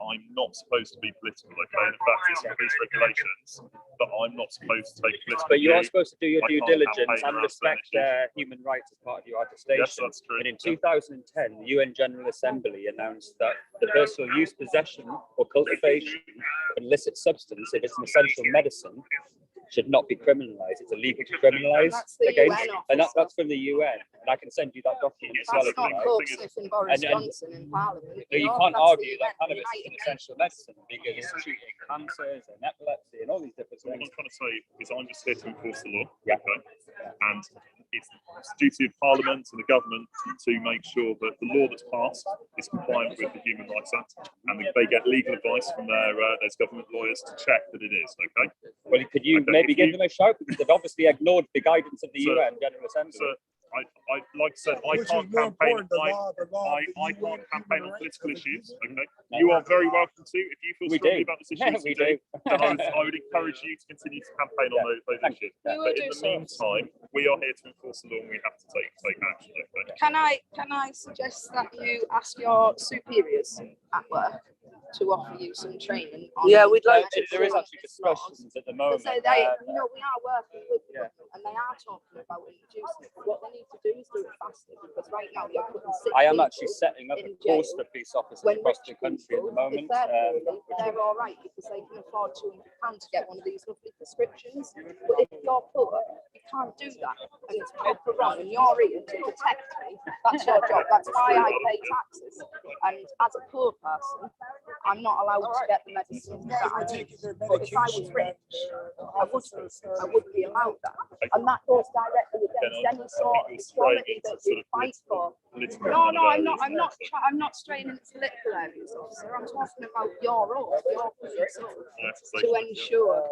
I'm not supposed to be political. Okay, in fact, it's police regulations that I'm not supposed to take political. But you are supposed to do your due diligence and respect their human rights as part of your attestation. Yes, that's true. And in 2010, the UN General Assembly announced that the personal use, possession, or cultivation of an illicit substance, if it's an essential medicine, should not be criminalised. It's illegal to criminalise. That's the Okay, UN and that's from the UN, and I can send you that document as well. That's If you not like. coke sniffing Boris And- Johnson in Parliament. So you can't argue that cannabis is an essential medicine because it's treating cancers and epilepsy and all these different So what things. I'm trying to say is I'm just here to enforce the law. Yeah. Okay. And it's the duty of Parliament and the government to make sure that the law that's passed is compliant with the Human Rights Act, and they get legal advice from their government lawyers to check that it is. Okay. Well, could you maybe give them a shout, because they've obviously ignored the guidance of the So- UN General Assembly. So I like I said, I can't campaign. I can't campaign on political issues. Okay, you are very welcome to. If you feel We strongly do. about this issue, Yeah, as we you do, do. then I would encourage you to continue to campaign on those issues. We will But do in the so. meantime, we are here to enforce the law, and we have to take action. Okay. Can I suggest that you ask your superiors at work to offer you some training on Yeah, we'd like to. There is actually discussions at the moment. So they, we are working with them, and they are talking about introducing it. What they need to do is do it faster, because right now you're putting six I am people actually setting up a in course jail for police officers when across rich the country at the people, moment. if they're poorly, they're all right because they can afford £200 to get one of these lovely prescriptions. But if you're poor, you can't do that, and it's proper wrong. And you're here to protect me. That's your job. That's why I pay taxes. And as a poor person, I'm not allowed to get the medicine that I need. But if I was rich, I would be allowed that. And that goes directly against any sort of equality that we fight for. No, I'm not straying into political areas, officer. I'm talking about your oath, your police oath, to ensure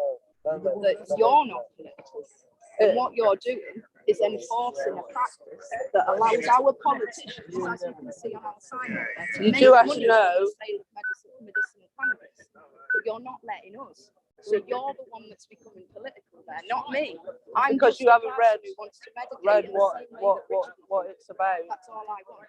that you're not political. And what you're doing is enforcing a practice that allows our politicians, as you can see on our sign up there, to You make do money actually from know- the sale of medicinal cannabis. But you're not letting us. So you're the one that's becoming political there, not me. I'm Because just you a haven't read person who wants to medicate read in the same way that what it's about. That's all I want.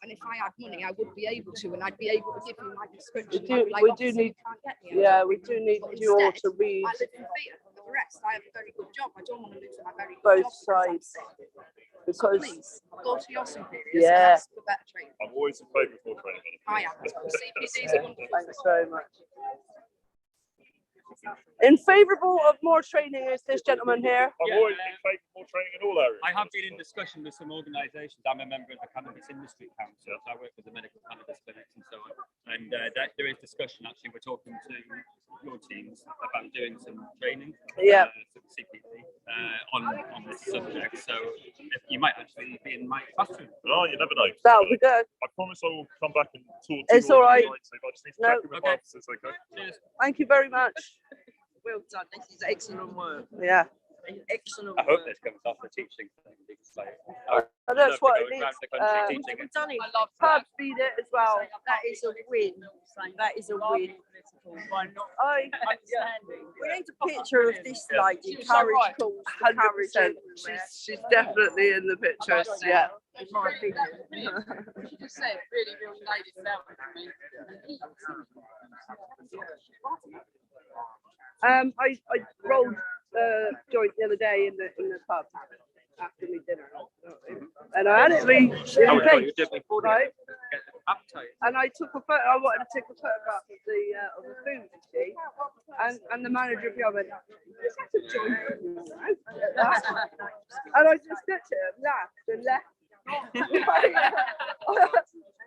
And if I had money, I would be able to, and I'd be able to give you my prescription. We do- I'd be like, we do "Officer, need- you can't get me Yeah, out." we do need But you all instead, to read I live in fear of the rest. I have a very good job. I don't want to lose my very good both job. sides. So Because please go to your superiors and Yeah. ask for better training. I'm always in favour of more training. I am. CPDs are wonderful. thanks very much. In favourable of more training is this gentleman here. I'm always in favour of more training in all areas. I have been in discussion with some organisations. I'm a member of the Cannabis Industry Council. So I work with the medical cannabis clinics and so on. And there is discussion. Actually, we're talking to your teams about doing some training. Yeah. For the CPD on this subject. So if you might actually be in my classroom. Oh, you never know. That'll be good. I promise I will come back and talk to It's you. all right. I just need to No. check with my officers, okay? Cheers. Thank you very much. Well done. This is excellent work. Yeah. Excellent I hope work. this comes off the teaching thing. Because like, And that's what it go needs. around the country teaching it. We've done it. Pubs feed it as well. That is a win. That is a win. By not understanding. We need a picture of this lady. Courage calls for courage 100%. everywhere. She's definitely in the pictures. Yeah. In my opinion. She just said, really laid it down for me. I rolled joint the other day in the pub after my dinner, and I had it really right. And I took a photo. I wanted to take a photograph of the food, you see, and the manager behind went, "Is that a joint?" And I just looked at him, laughed, and left.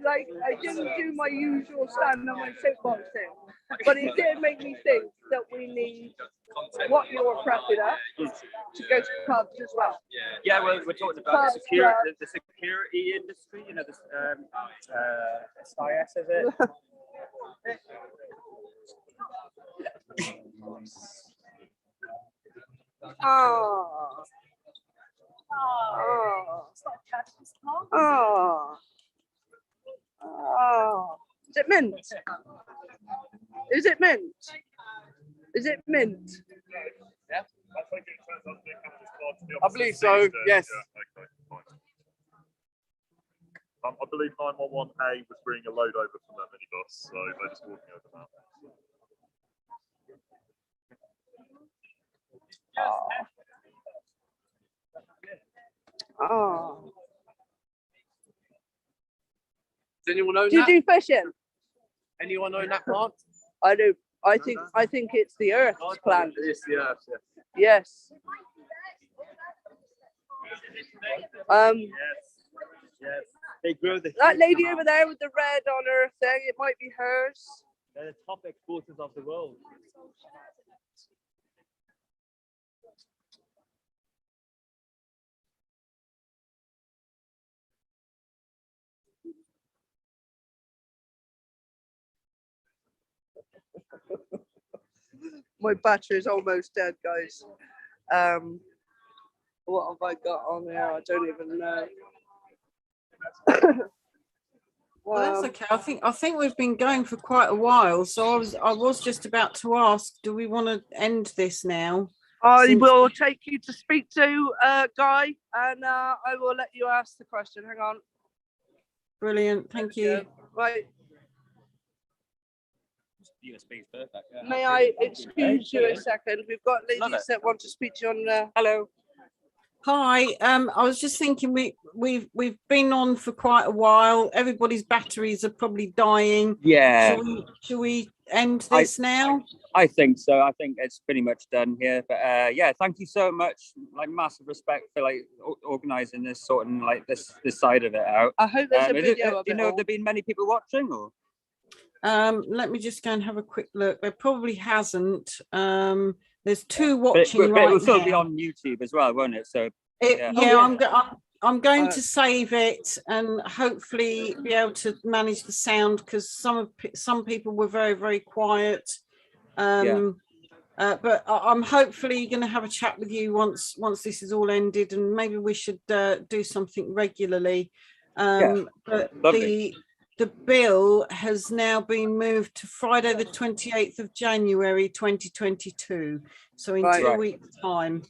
Like I didn't do my usual stand on my soapbox thing, but it did make me think that we need what you're prepping up to go to pubs as well. Yeah, well, we're talking about Pubs, the security industry. You know, this SIS, is it? Oh. Oh. Oh. Oh. Is it mint? Is it mint? Is it mint? Yeah. I believe so, yes. Okay, fine. I believe 911A was bringing a load over from their minibus, so they're just walking over now. Oh. Does anyone own Do you that? do fishing? Anyone own that plant? I do. I think it's the Earth's plant. It is the earth, yeah. Yes. Yes. They grow the That lady over there with the red on her thing, it might be hers. They're the top exporters of the world. My battery is almost dead, guys. What have I got on here? I don't even know. Well, that's okay. I think we've been going for quite a while, so I was just about to ask, do we want to end this now? I will take you to speak to Guy, and I will let you ask the question. Hang on. Brilliant, thank you. Right. USB is perfect. Yeah. May I excuse you a second? We've got ladies that want to speak to you on. Hello. Hi, I was just thinking we've been on for quite a while. Everybody's batteries are probably dying. Yeah. Should we end this now? I think so. I think it's pretty much done here. But yeah, thank you so much. Like massive respect for like organising this sort and like this side of it out. I hope there's a video of it. Do you know if there've been many people watching or? Let me just go and have a quick look. There probably hasn't. There's 2 watching right now. It will still be on YouTube as well, won't it? So I'm going to save it and hopefully be able to manage the sound, because some people were very, very quiet. But I'm hopefully going to have a chat with you once this is all ended, and maybe we should do something regularly. But the bill has now been moved to Friday the 28th of January 2022, so in 2 weeks time.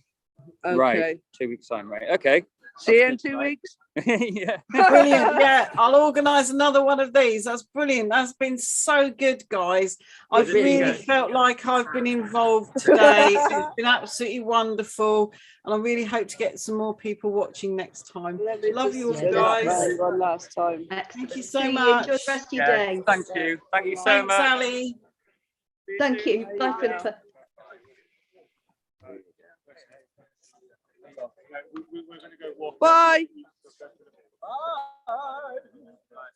Okay. Right, 2 weeks time, right? Okay. See you in 2 weeks. Yeah. Brilliant. Yeah, I'll organise another one of these. That's brilliant. That's been so good, guys. I've really felt like I've been involved today. It's been absolutely wonderful, and I really hope to get some more people watching next time. Love you all, guys. One last time. Thank you so much. Enjoy the rest of your day. Thank you. Thank you so Thanks, much. Ali. Thank you. Bye, Philippa. We're going to go walk. Bye. Bye.